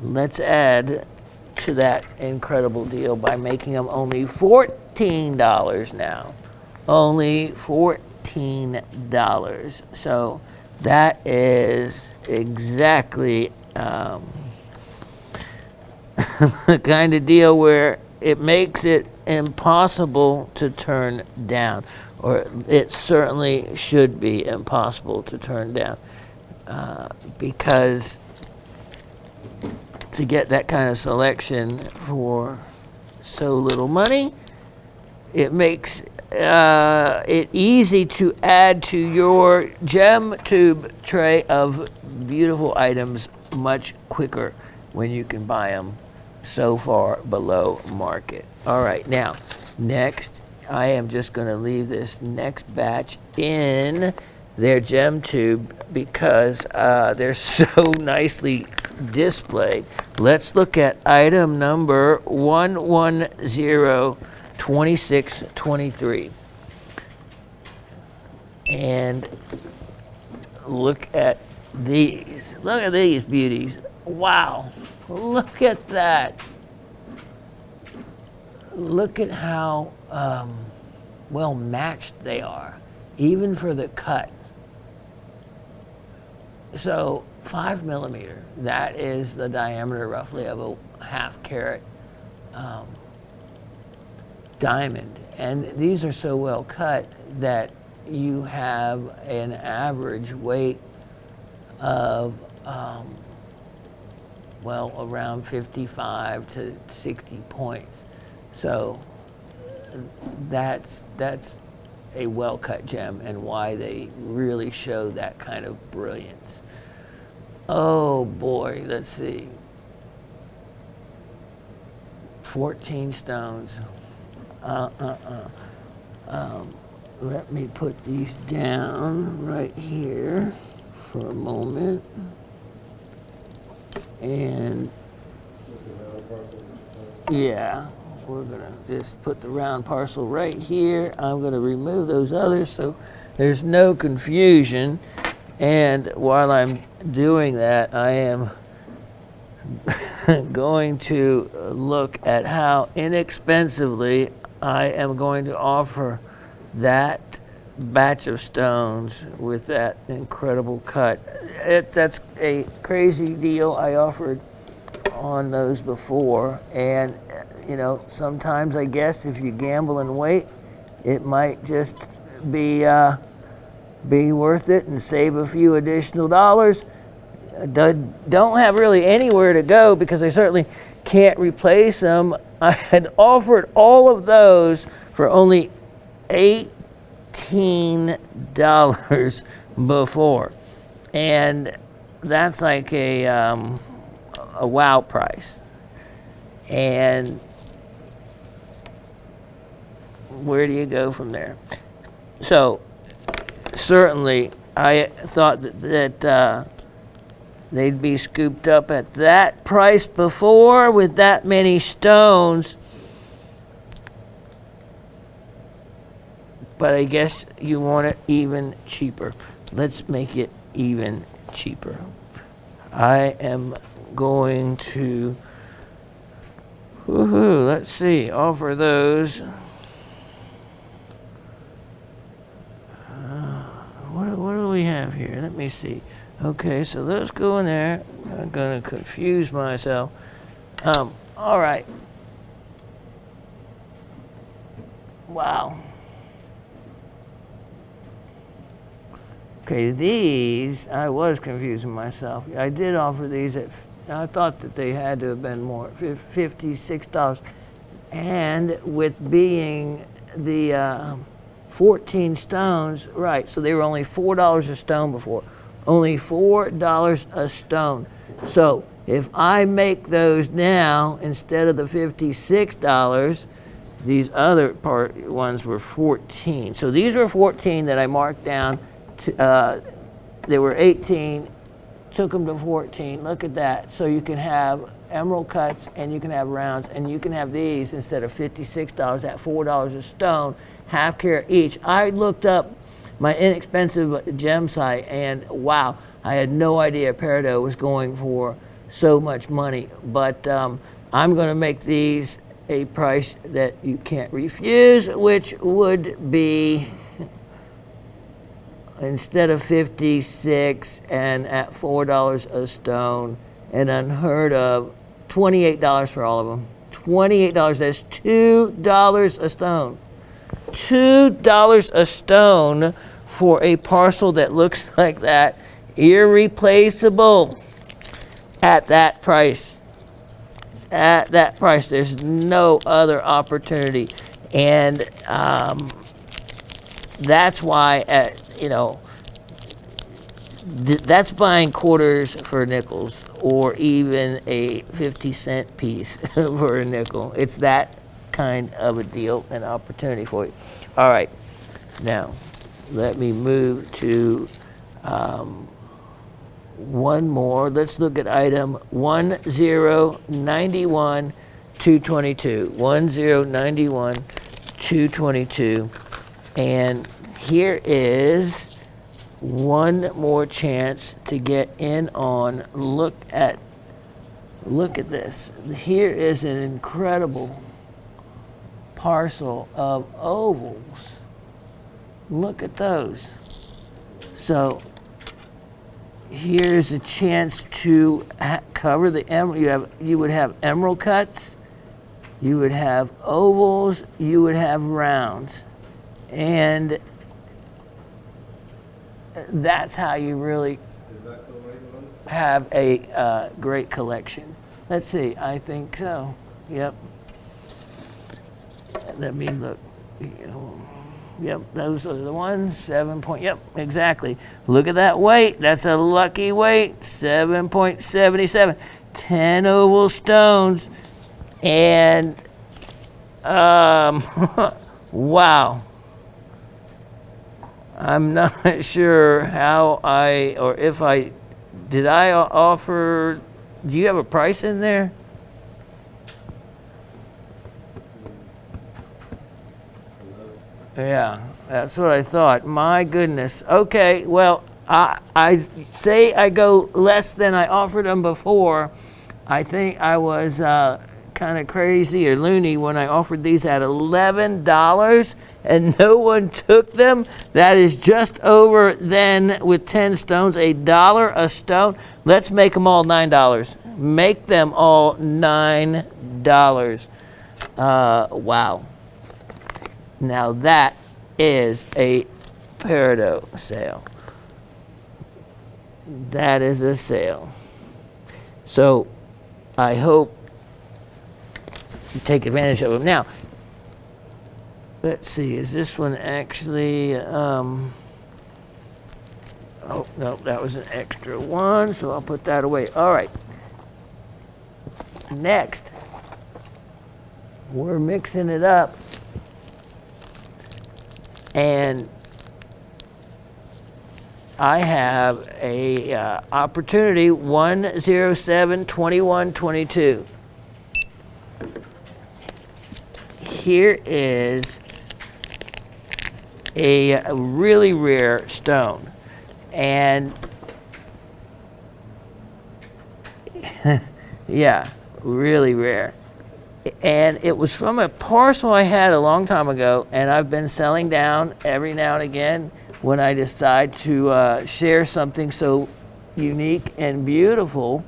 Let's add to that incredible deal by making them only $14 now. Only $14. So that is exactly the kind of deal where it makes it impossible to turn down, or it certainly should be impossible to turn down, because to get that kind of selection for so little money, it makes it easy to add to your gem tube tray of beautiful items much quicker when you can buy them so far below market. All right, now, next, I am just going to leave this next batch in their gem tube because they're so nicely displayed. Let's look at item number 110-2623. And look at these. Look at these beauties. Wow. Look at that. Look at how well matched they are, even for the cut. So 5 millimeter, that is the diameter roughly of a half carat diamond. And these are so well cut that you have an average weight of, well, around 55 to 60 points. So that's a well-cut gem and why they really show that kind of brilliance. Oh boy, let's see. 14 stones. Let me put these down right here for a moment. And yeah, we're gonna just put the round parcel right here. I'm gonna remove those others so there's no confusion. And while I'm doing that, I am going to look at how inexpensively I am going to offer that batch of stones with that incredible cut. That's a crazy deal. I offered on those before, and you know, sometimes I guess if you gamble and wait, it might just be worth it and save a few additional dollars. Don't have really anywhere to go because I certainly can't replace them. I had offered all of those for only $18 before, and that's like a wow price. And where do you go from there? So certainly I thought that they'd be scooped up at that price before with that many stones. But I guess you want it even cheaper. Let's make it even cheaper. I am going to, let's see, offer those. What do we have here? Let me see. Okay, so those go in there. I'm going to confuse myself. All right. Wow. Okay, these, I was confusing myself. I did offer these at, I thought that they had to have been more, $56. And with being the 14 stones, right, so they were only $4 a stone before. Only $4 a stone. So if I make those now, instead of the $56, these other ones were 14. So these were 14 that I marked down. They were 18, took them to 14. Look at that. So you can have emerald cuts and you can have rounds, and you can have these instead of $56 at $4 a stone, half carat each. I looked up my inexpensive gem site, and wow, I had no idea Peridot was going for so much money. But I'm going to make these a price that you can't refuse, which would be, instead of 56 and at $4 a stone, an unheard of $28 for all of them. $28, that's $2 a stone. $2 a stone for a parcel that looks like that, irreplaceable at that price. At that price, there's no other opportunity, and that's why, that's buying quarters for nickels, or even a 50-cent piece for a nickel. It's that kind of a deal and opportunity for you. All right, now let me move to one more. Let's look at item 1091 222. 1091 222, and here is one more chance to get in on. Look at this. Here is an incredible parcel of ovals. Look at those. So here's a chance to cover the emerald. You would have emerald cuts, you would have ovals, you would have rounds, and that's how you really have a great collection. Let's see. I think so. Yep. Let me look. Yep, those are the ones. 7 point. Yep, exactly. Look at that weight. That's a lucky weight. 7.77. 10 oval stones. And wow. I'm not sure how did I offer? Do you have a price in there? Yeah, that's what I thought. My goodness. Okay, well, I say I go less than I offered them before. I think I was kind of crazy or loony when I offered these at $11 and no one took them. That is just over then with 10 stones, $1 a stone. Let's make them all $9. Make them all $9. Wow. Now that is a peridot sale. That is a sale. So I hope you take advantage of them. Now, let's see, is this one actually, oh, no, that was an extra one, so I'll put that away. All right. Next, we're mixing it up. And I have a opportunity 107-21-22. Here is a really rare stone, and yeah, really rare. And it was from a parcel I had a long time ago, and I've been selling down every now and again when I decide to share something so unique and beautiful.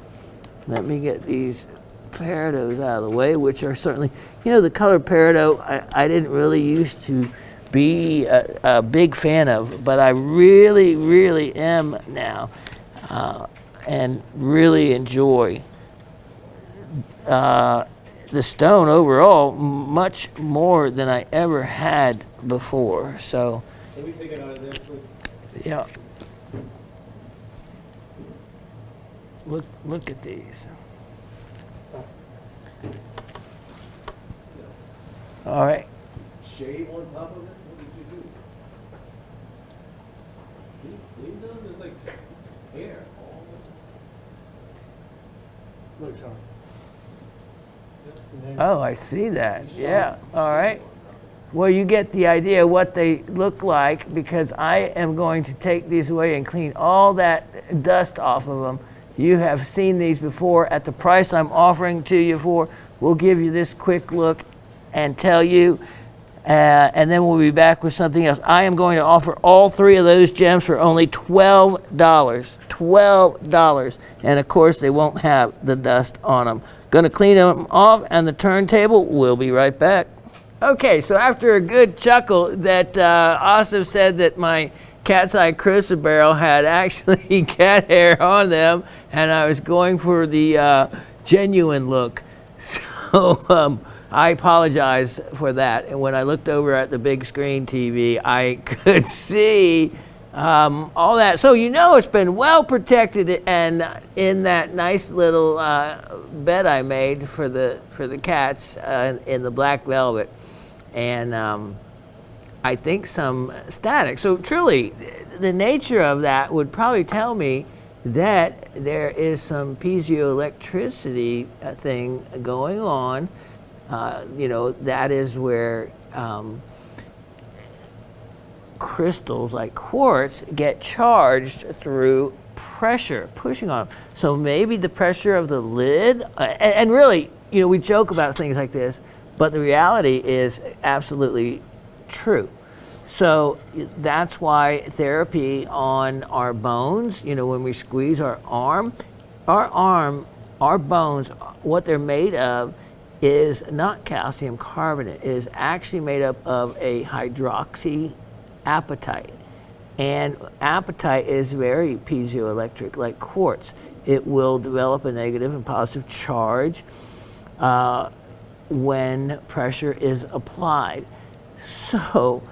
Let me get these peridots out of the way, which are certainly, the color peridot I didn't really used to be a big fan of, but I really, really am now, and really enjoy the stone overall much more than I ever had before. So, can we take it out of there, please? Yeah. Look at these. All right. Shave on top of it? What did you do? Can you clean them? There's like hair all over. Look, Shawn. Oh, I see that. Yeah. All right. Well, you get the idea what they look like, because I am going to take these away and clean all that dust off of them. You have seen these before at the price I'm offering to you for. We'll give you this quick look and tell you, and then we'll be back with something else. I am going to offer all three of those gems for only $12. $12. And of course, they won't have the dust on them. Going to clean them off and the turntable. We'll be right back. Okay, so after a good chuckle that Asif said that my cat's eye chrysoberyl had actually cat hair on them, and I was going for the genuine look. So I apologize for that. And when I looked over at the big screen TV, I could see all that. So it's been well protected and in that nice little bed I made for the cats in the black velvet. And I think some static. So truly, the nature of that would probably tell me that there is some piezoelectricity thing going on. That is where crystals like quartz get charged through pressure, pushing on them. So maybe the pressure of the lid, and really, you know, we joke about things like this, but the reality is absolutely true. So that's why therapy on our bones, you know, when we squeeze our bones, what they're made of is not calcium carbonate. It is actually made up of a hydroxy apatite. And apatite is very piezoelectric, like quartz. It will develop a negative and positive charge when pressure is applied. So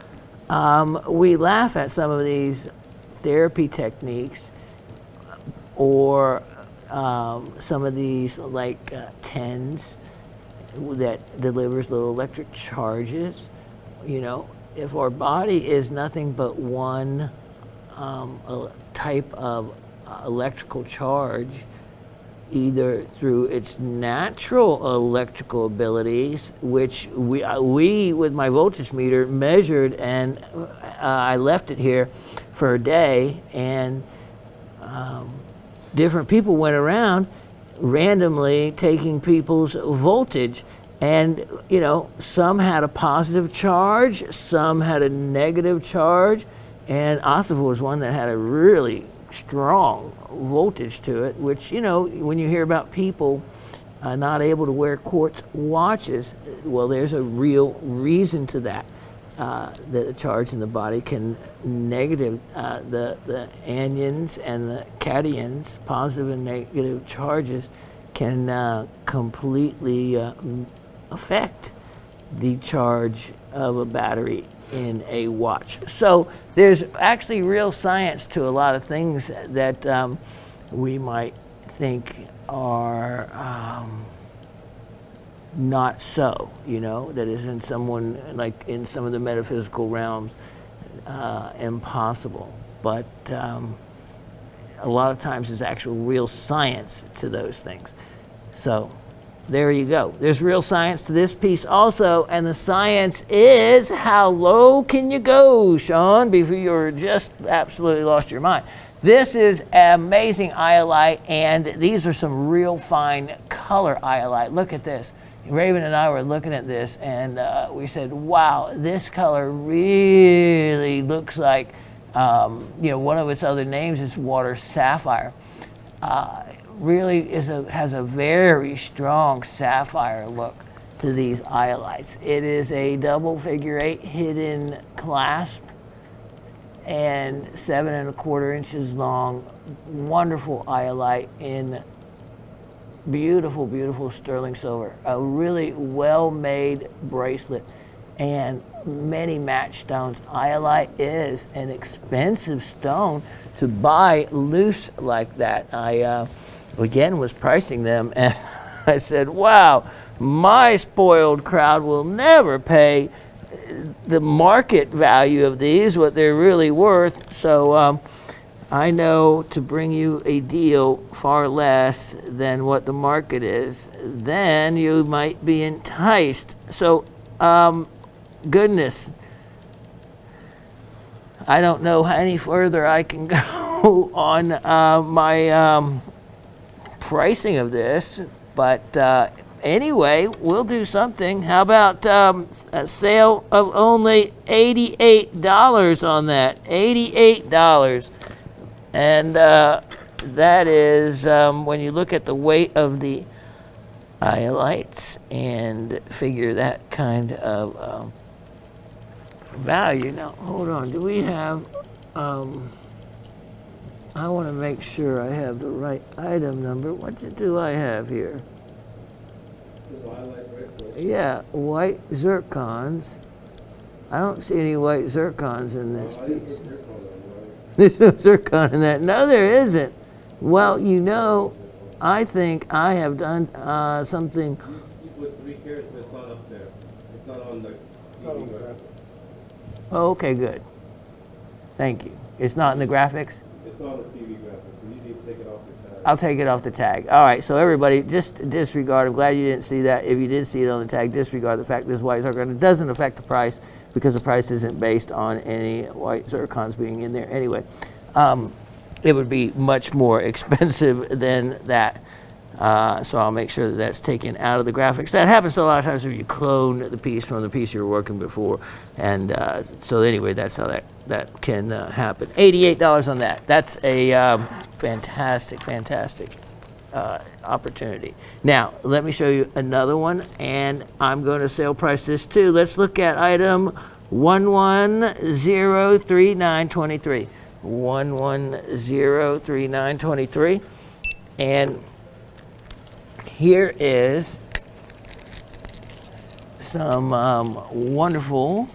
we laugh at some of these therapy techniques, or some of these like TENS that delivers little electric charges. You know, if our body is nothing but one type of electrical charge, either through its natural electrical abilities, which we with my voltage meter measured, and I left it here for a day, and different people went around randomly taking people's voltage, and you know, some had a positive charge, some had a negative charge, and Ossifer was one that had a really strong voltage to it, which, you know, when you hear about people not able to wear quartz watches, well, there's a real reason to that. That the charge in the body can negative, the anions and the cations, positive and negative charges, can completely affect the charge of a battery in a watch. So there's actually real science to a lot of things that we might think are not so, you know, that is in someone, like in some of the metaphysical realms, impossible. But a lot of times there's actual real science to those things. So there you go. There's real science to this piece also, and the science is, how low can you go, Shawn, before you're just absolutely lost your mind? This is amazing iolite, and these are some real fine color iolite. Look at this. Raven and I were looking at this, and we said, wow, this color really looks like, you know, one of its other names is water sapphire. Really has a very strong sapphire look to these iolites. It is a double figure 8 hidden clasp and 7 1/4 inches long. Wonderful iolite in beautiful, beautiful sterling silver. A really well-made bracelet and many match stones. Iolite is an expensive stone to buy loose like that. I again was pricing them, and I said, wow, my spoiled crowd will never pay the market value of these, what they're really worth. So I know to bring you a deal far less than what the market is, then you might be enticed. So goodness, I don't know how any further I can go on my pricing of this, but anyway, we'll do something. How about a sale of only $88 on that? $88. And that is, when you look at the weight of the iolites and figure that kind of value. Now, hold on. Do we have... I want to make sure I have the right item number. What do I have here? Yeah, white zircons. I don't see any white zircons in this piece. There's no zircon in that. No, there isn't. Well, you know, I think I have done something. You put 3 carats, but it's not up there. It's not on the TV graphics. Oh, okay, good. Thank you. It's not in the graphics? It's not on the TV graphics, so you need to take it off your tab. I'll take it off the tag. All right, so everybody, just disregard. I'm glad you didn't see that. If you did see it on the tag, disregard the fact this white zircon. It doesn't affect the price because the price isn't based on any white zircons being in there anyway. It would be much more expensive than that. So I'll make sure that that's taken out of the graphics. That happens a lot of times if you clone the piece from the piece you were working before. And so anyway, that's how that can happen. $88 on that. That's a fantastic opportunity. Now, let me show you another one, and I'm going to sale price this too. Let's look at item 1103.923. 1103.923. And here is some wonderful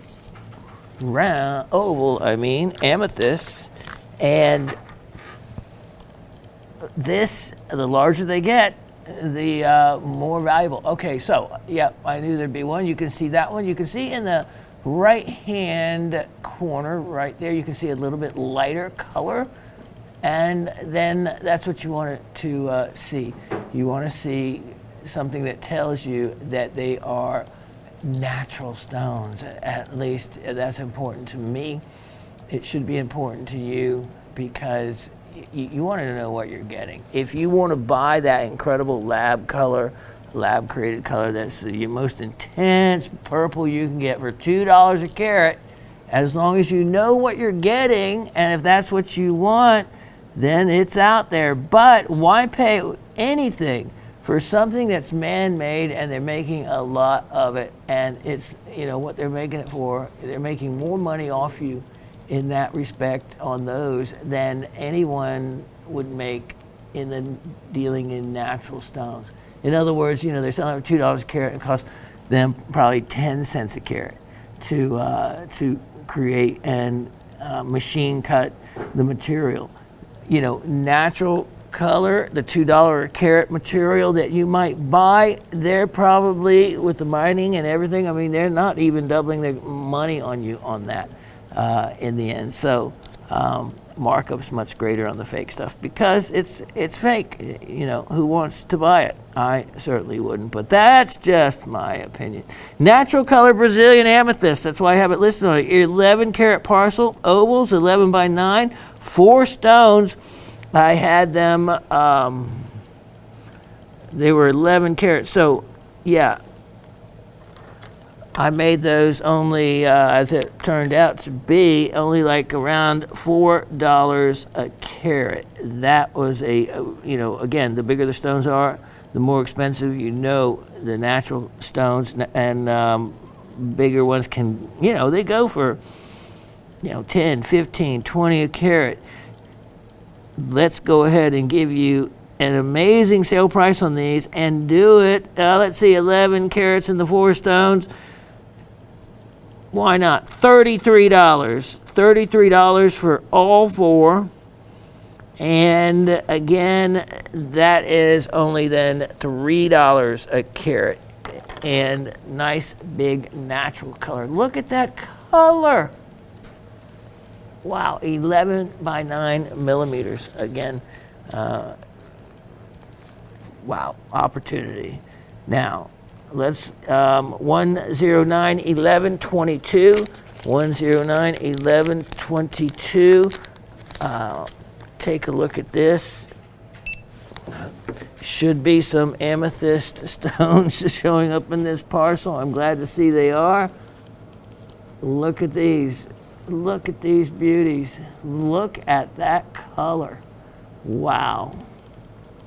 round, oval, amethyst. And this, the larger they get, the more valuable. Okay, so, yeah, I knew there'd be one. You can see that one. You can see in the right-hand corner, right there, you can see a little bit lighter color. And then that's what you want to see. You want to see something that tells you that they are natural stones. At least that's important to me. It should be important to you because you want to know what you're getting. If you want to buy that incredible lab created color, that's the most intense purple you can get for $2 a carat, as long as you know what you're getting, and if that's what you want, then it's out there. But why pay anything for something that's man-made and they're making a lot of it, and it's, what they're making it for, they're making more money off you in that respect on those than anyone would make in the dealing in natural stones. In other words, they're selling for $2 a carat and it costs them probably 10 cents a carat to create and machine cut the material. Natural color, the $2 a carat material that you might buy, they're probably, with the mining and everything, they're not even doubling the money on you on that in the end. So markup's much greater on the fake stuff because it's fake. Who wants to buy it? I certainly wouldn't, but that's just my opinion. Natural color Brazilian amethyst, that's why I have it listed on it. 11 carat parcel, ovals, 11 by 9, 4 stones. I had them, they were 11 carats. So, yeah, I made those only, as it turned out to be, only like around $4 a carat. That was again, the bigger the stones are, the more expensive. The natural stones and bigger ones can, they go for, 10, 15, 20 a carat. Let's go ahead and give you an amazing sale price on these and do it. Let's see, 11 carats in the 4 stones. Why not? $33. $33 for all 4. And again, that is only then $3 a carat. And nice big natural color. Look at that color. Wow, 11 by 9 millimeters. Again, wow, opportunity. Now, let's 109.11.22. 109.11.22. Take a look at this. Should be some amethyst stones showing up in this parcel. I'm glad to see they are. Look at these. Look at these beauties. Look at that color. Wow.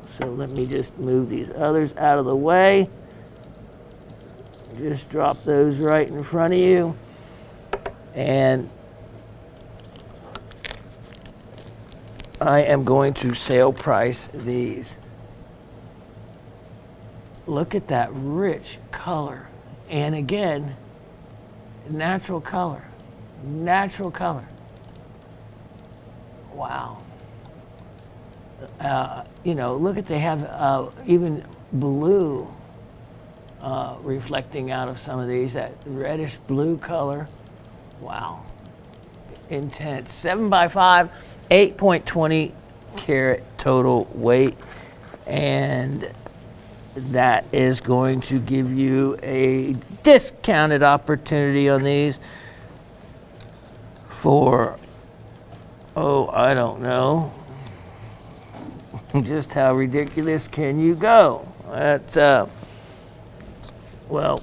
So let me just move these others out of the way. Just drop those right in front of you. And I am going to sale price these. Look at that rich color. And again, natural color. Natural color. Wow. Look at, they have even blue reflecting out of some of these, that reddish blue color. Wow. Intense. 7 by 5, 8.20 carat total weight, and that is going to give you a discounted opportunity on these for, oh, I don't know, just how ridiculous can you go? That's, well,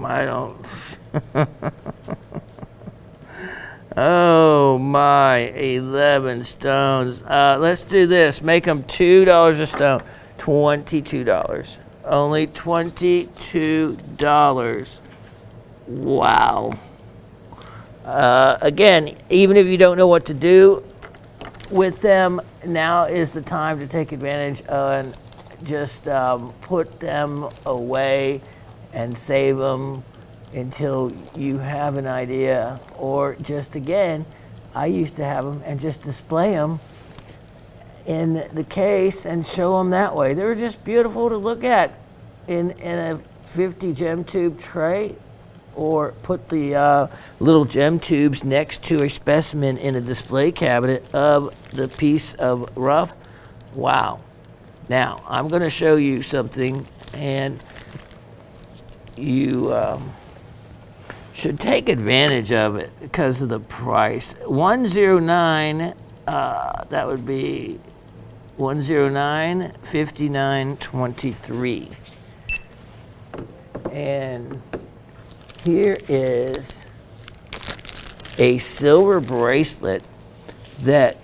I don't. Oh my, 11 stones. Let's do this. Make them $2 a stone. $22. Only $22. Wow. Again, even if you don't know what to do with them, now is the time to take advantage and just put them away and save them until you have an idea. Or just, again, I used to have them and just display them in the case and show them that way. They were just beautiful to look at in a 50 gem tube tray, or put the little gem tubes next to a specimen in a display cabinet of the piece of rough. Wow. Now, I'm going to show you something, and you should take advantage of it because of the price. 109, that would be 109, 59.23. And here is a silver bracelet that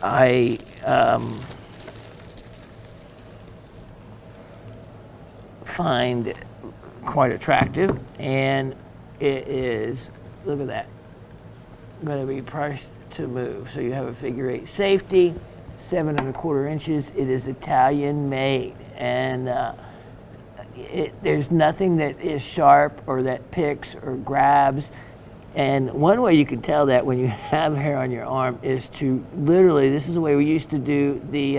I find quite attractive, and it is, look at that, going to be priced to move. So you have a figure 8 safety, 7¼ inches. It is Italian made, and there's nothing that is sharp or that picks or grabs. And one way you can tell that when you have hair on your arm is to literally, this is the way we used to do the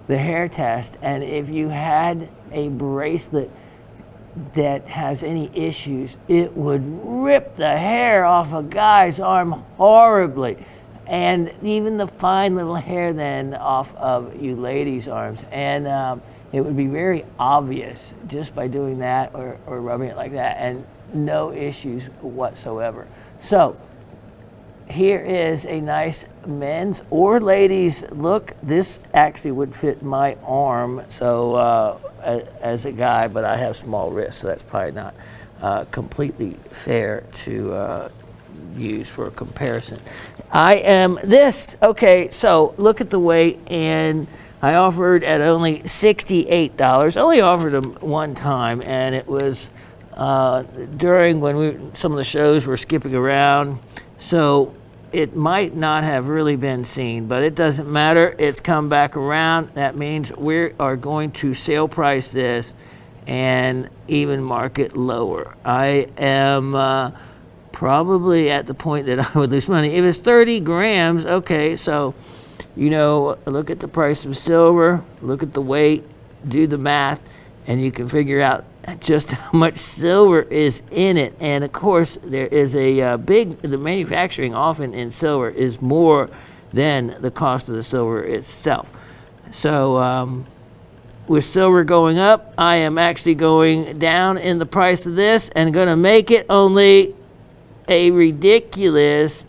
hair test. And if you had a bracelet that has any issues, it would rip the hair off a guy's arm horribly. And even the fine little hair then off of you ladies' arms. And it would be very obvious just by doing that or rubbing it like that, and no issues whatsoever. So here is a nice men's or ladies look. This actually would fit my arm, so as a guy, but I have small wrists, so that's probably not completely fair to use for a comparison. I am this. Okay, so look at the weight, and I offered at only $68. I only offered them one time, and it was during when some of the shows were skipping around, so it might not have really been seen, but it doesn't matter. It's come back around. That means we are going to sale price this and even market lower. I am probably at the point that I would lose money. If it's 30 grams, okay, so, you know, look at the price of silver, look at the weight, do the math, and you can figure out just how much silver is in it. And of course, there is a the manufacturing often in silver is more than the cost of the silver itself. So with silver going up, I am actually going down in the price of this and going to make it only a ridiculous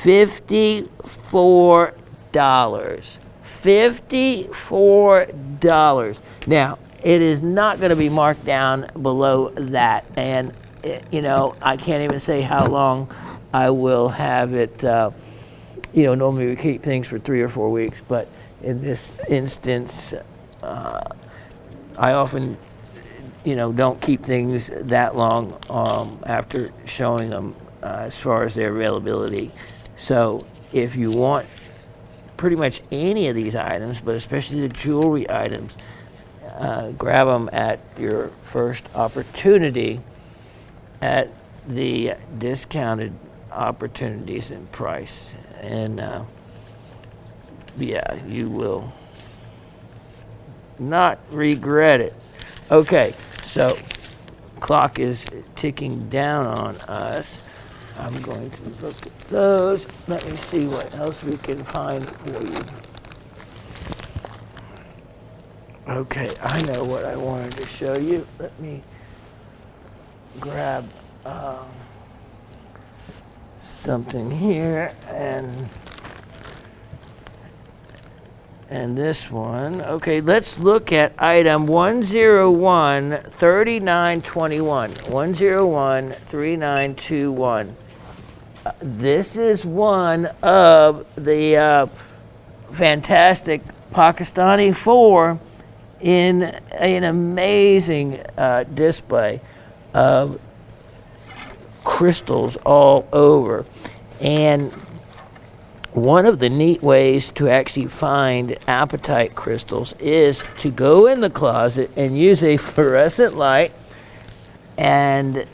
$54. $54. Now, it is not going to be marked down below that, and you know, I can't even say how long I will have it. You know, normally we keep things for 3 or 4 weeks, but in this instance, I often, you know, don't keep things that long after showing them as far as their availability. So if you want pretty much any of these items, but especially the jewelry items, grab them at your first opportunity at the discounted opportunities in price. And yeah, you will not regret it. Okay, so clock is ticking down on us. I'm going to look at those. Let me see what else we can find for you. Okay, I know what I wanted to show you. Let me grab something here and this one. Okay, let's look at item 1013921. 1013921. This is one of the fantastic Pakistani 4 in an amazing display of crystals all over. And one of the neat ways to actually find apatite crystals is to go in the closet and use a fluorescent light, and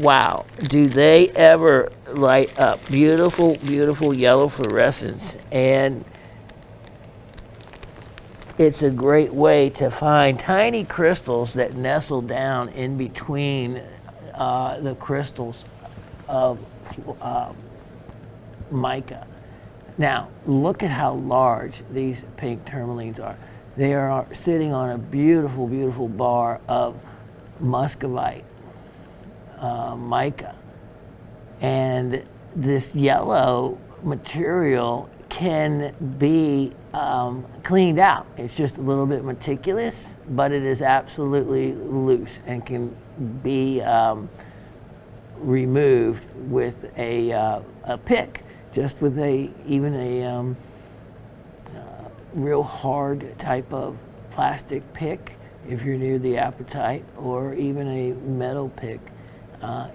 wow, do they ever light up. Beautiful, beautiful yellow fluorescence. And it's a great way to find tiny crystals that nestle down in between the crystals of mica. Now, look at how large these pink tourmalines are. They are sitting on a beautiful, beautiful bar of muscovite mica. And this yellow material can be cleaned out. It's just a little bit meticulous, but it is absolutely loose and can be removed with a pick, just with even a real hard type of plastic pick if you're near the apatite, or even a metal pick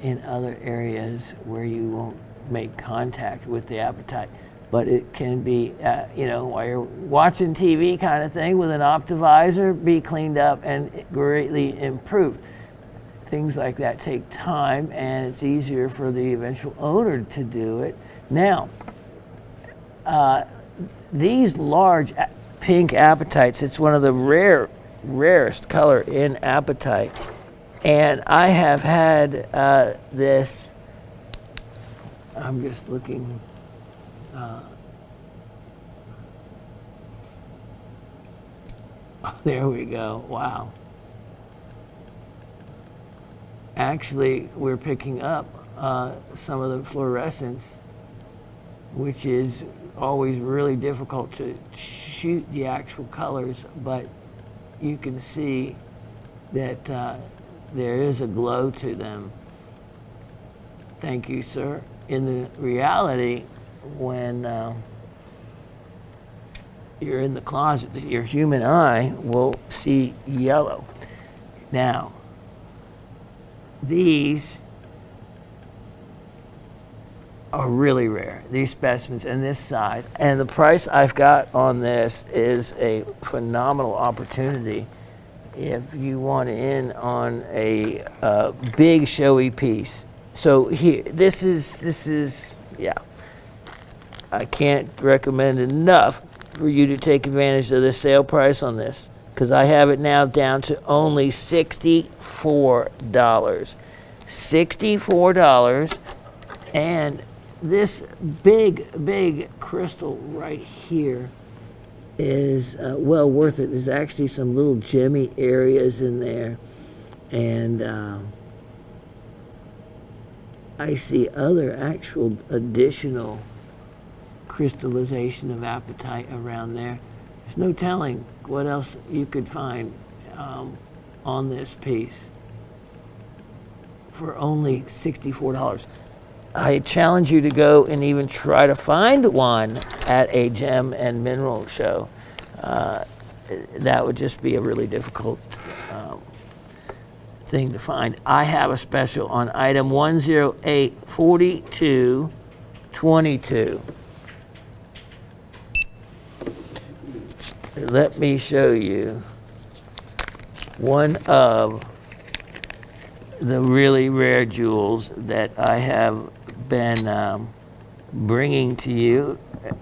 in other areas where you won't make contact with the apatite. But it can be, while you're watching TV kind of thing with an optivisor, be cleaned up and greatly improved. Things like that take time, and it's easier for the eventual owner to do it. Now, these large pink apatites, it's one of the rarest color in apatite. And I have had this, I'm just looking, there we go, wow. Actually, we're picking up some of the fluorescence, which is always really difficult to shoot the actual colors, but you can see that there is a glow to them. Thank you, sir. In the reality, when you're in the closet, your human eye will see yellow. Now, these are really rare, these specimens and this size. And the price I've got on this is a phenomenal opportunity if you want in on a big showy piece. So here, this is, yeah. I can't recommend enough for you to take advantage of the sale price on this, because I have it now down to only $64. $64. And this big crystal right here is well worth it. There's actually some little gemmy areas in there, and I see other actual additional crystallization of apatite around there. There's no telling what else you could find on this piece for only $64. I challenge you to go and even try to find one at a gem and mineral show. That would just be a really difficult thing to find. I have a special on item 1084222. Let me show you one of the really rare jewels that I have been bringing to you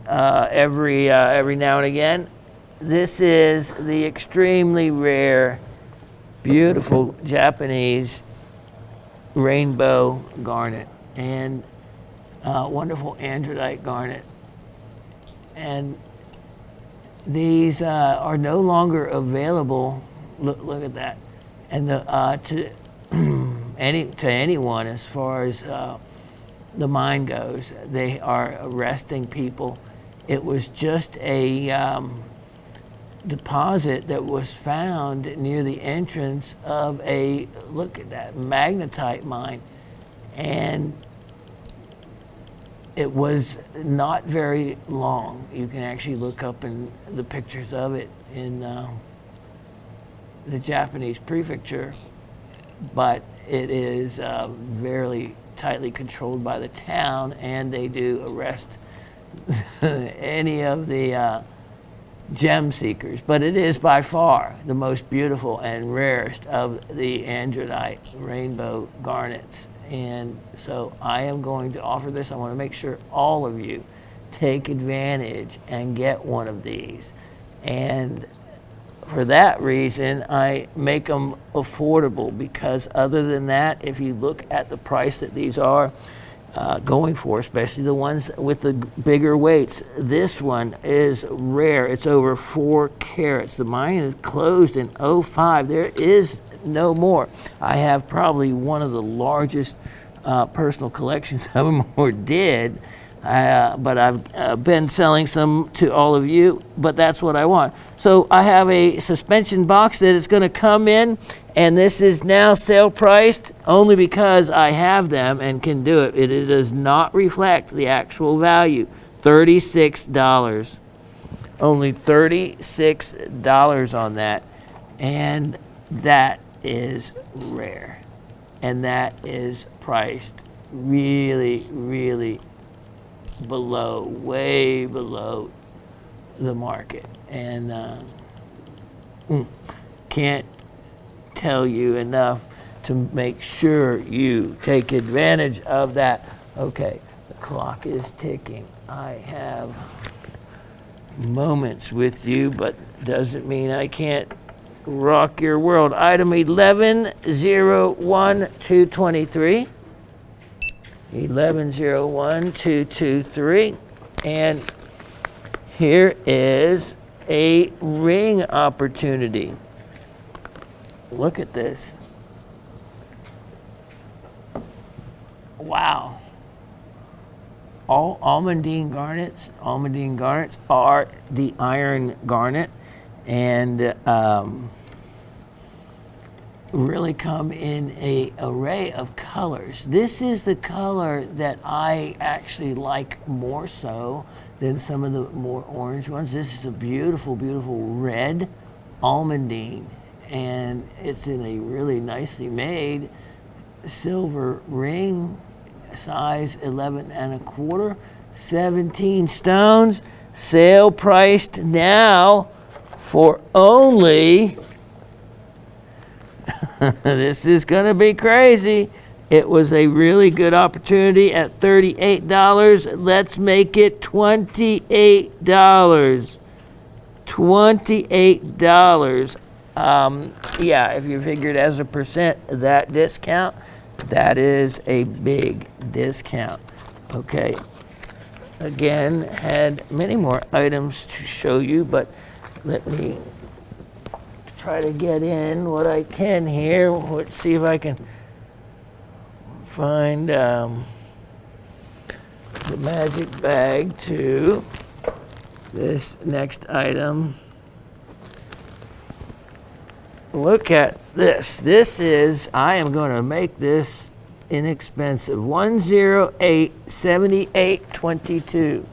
every now and again. This is the extremely rare beautiful Japanese rainbow garnet and wonderful androdite garnet. And these are no longer available. Look at that. And to anyone as far as the mine goes, they are arresting people. It was just a deposit that was found near the entrance of a, look at that, magnetite mine. And it was not very long. You can actually look up in the pictures of it in the Japanese prefecture, but it is very tightly controlled by the town, and they do arrest any of the gem seekers. But it is by far the most beautiful and rarest of the androdite rainbow garnets. And so I am going to offer this. I want to make sure all of you take advantage and get one of these. And for that reason, I make them affordable, because other than that, if you look at the price that these are going for, especially the ones with the bigger weights, this one is rare. It's over 4 carats. The mine is closed in '05. There is no more. I have probably one of the largest personal collections of them, or did, but I've been selling some to all of you, but that's what I want. So I have a suspension box that is going to come in, and this is now sale priced only because I have them and can do it. It does not reflect the actual value. $36. Only $36 on that, and that is rare, and that is priced really, really below, way below the market. And can't tell you enough to make sure you take advantage of that. Okay, the clock is ticking. I have moments with you, but doesn't mean I can't rock your world. Item 1101-223. 1101-223. And here is a ring opportunity. Look at this. Wow. All almandine garnets. Almandine garnets are the iron garnet, and really come in an array of colors. This is the color that I actually like more so than some of the more orange ones. This is a beautiful, beautiful red almandine, and it's in a really nicely made silver ring, size 11 1/4, 17 stones, sale priced now for only this is going to be crazy. It was a really good opportunity at $38. Let's make it $28. $28. Yeah, if you figured as a percent that discount, that is a big discount. Okay. Again, had many more items to show you, but let me try to get in what I can here. Let's see if I can find the magic bag to this next item. Look at this. This is, I am going to make this inexpensive. 108-78-22.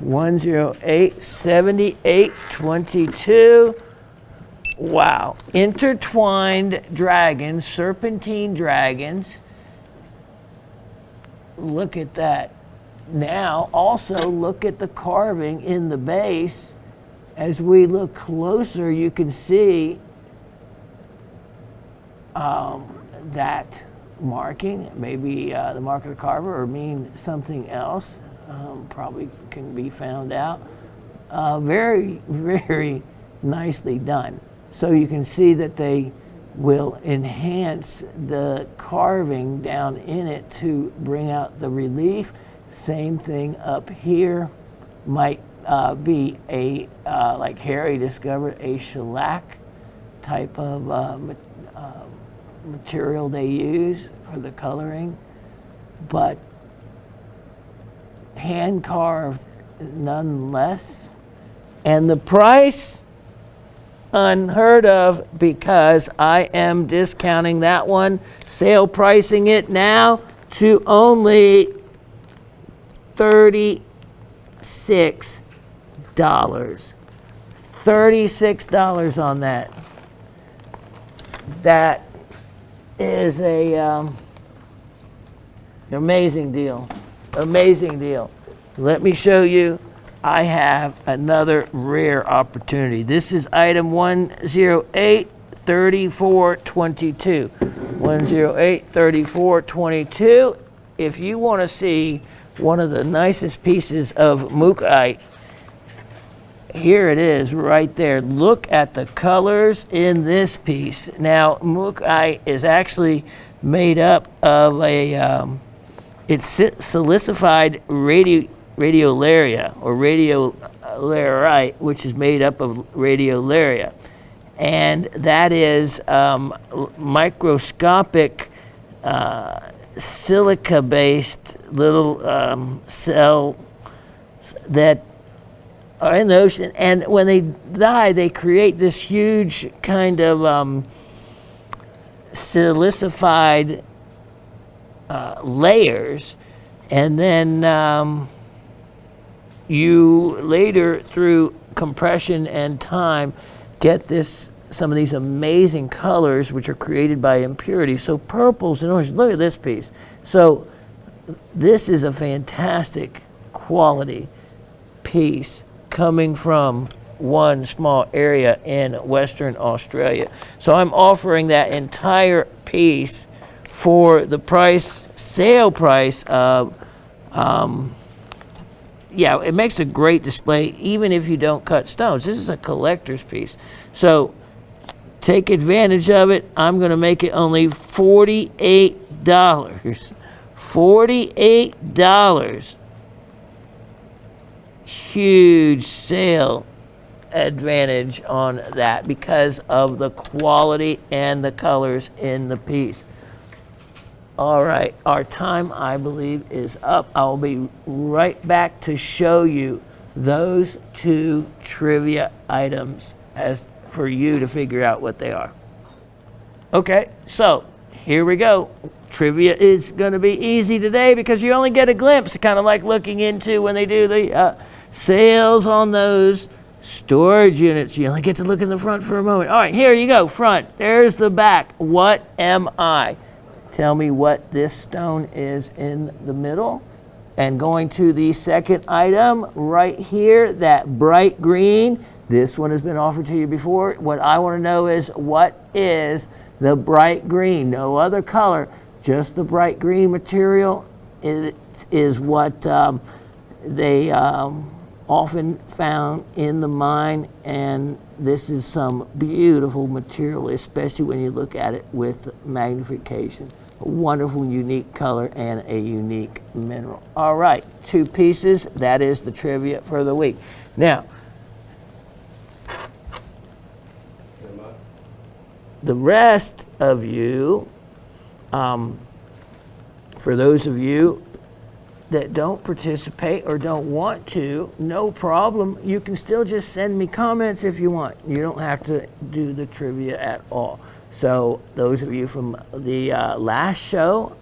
108-78-22. Wow. Intertwined dragons, serpentine dragons. Look at that. Now, also look at the carving in the base. As we look closer, you can see that marking. Maybe the mark of the carver, or mean something else. Probably can be found out. Very, very nicely done. So you can see that they will enhance the carving down in it to bring out the relief. Same thing up here. Might be a, like Harry discovered, a shellac type of material they use for the coloring, but hand carved nonetheless. And the price, unheard of, because I am discounting that one, sale pricing it now to only $36. $36 on that. That is a amazing deal. Amazing deal. Let me show you. I have another rare opportunity. This is item 108-3422. 108-3422. If you want to see one of the nicest pieces of mookaite, here it is right there. Look at the colors in this piece. Now, mookaite is actually made up of a, it's silicified radiolaria or radiolarite, which is made up of radiolaria. And that is microscopic silica-based little cells that are in the ocean. And when they die, they create this huge kind of silicified layers. And then you later, through compression and time, get some of these amazing colors which are created by impurities. So purples and oranges. Look at this piece. So this is a fantastic quality piece coming from one small area in Western Australia. So I'm offering that entire piece for the sale price of, yeah, it makes a great display even if you don't cut stones. This is a collector's piece. So take advantage of it. I'm going to make it only $48. $48. Huge sale advantage on that because of the quality and the colors in the piece. All right, our time, I believe, is up. I'll be right back to show you those two trivia items as for you to figure out what they are. Okay, so here we go. Trivia is going to be easy today because you only get a glimpse, kind of like looking into when they do the sales on those storage units. You only get to look in the front for a moment. All right, here you go, front. There's the back. What am I? Tell me what this stone is in the middle. And going to the second item right here, that bright green. This one has been offered to you before. What I want to know is, what is the bright green? No other color, just the bright green material. It is what they often found in the mine, and this is some beautiful material, especially when you look at it with magnification. A wonderful, unique color and a unique mineral. All right, two pieces. That is the trivia for the week. Now, the rest of you, for those of you that don't participate or don't want to, no problem. You can still just send me comments if you want. You don't have to do the trivia at all. So those of you from the last show,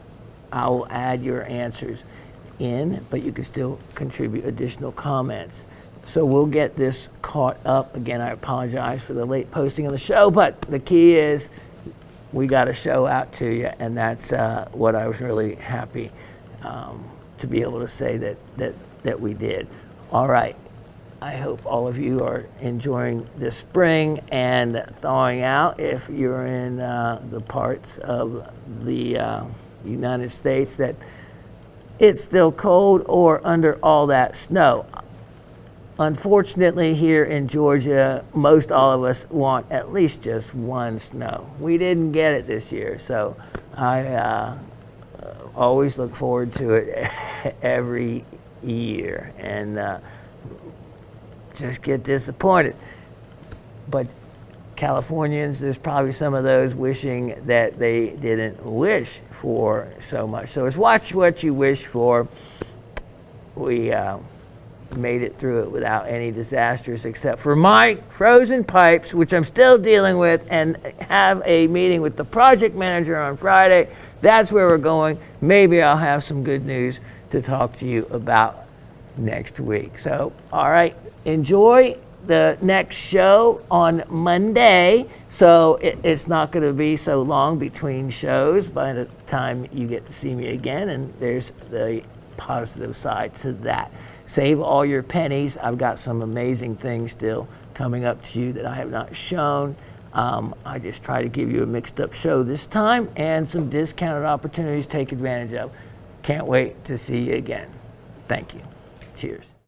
I'll add your answers in, but you can still contribute additional comments. So we'll get this caught up. Again, I apologize for the late posting of the show, but the key is we got a show out to you, and that's what I was really happy to be able to say that we did. All right. I hope all of you are enjoying this spring and thawing out if you're in the parts of the United States that it's still cold or under all that snow. unfortunately, here in Georgia, most all of us want at least just one snow. We didn't get it this year, so I always look forward to it every year, and just get disappointed. But Californians, there's probably some of those wishing that they didn't wish for so much. So it's watch what you wish for. We made it through it without any disasters except for my frozen pipes, which I'm still dealing with, and have a meeting with the project manager on Friday. That's where we're going. Maybe I'll have some good news to talk to you about next week. So, all right, enjoy the next show on Monday. So it's not going to be so long between shows by the time you get to see me again, and there's the positive side to that. Save all your pennies. I've got some amazing things still coming up to you that I have not shown. I just try to give you a mixed up show this time and some discounted opportunities to take advantage of. Can't wait to see you again. Thank you. Cheers.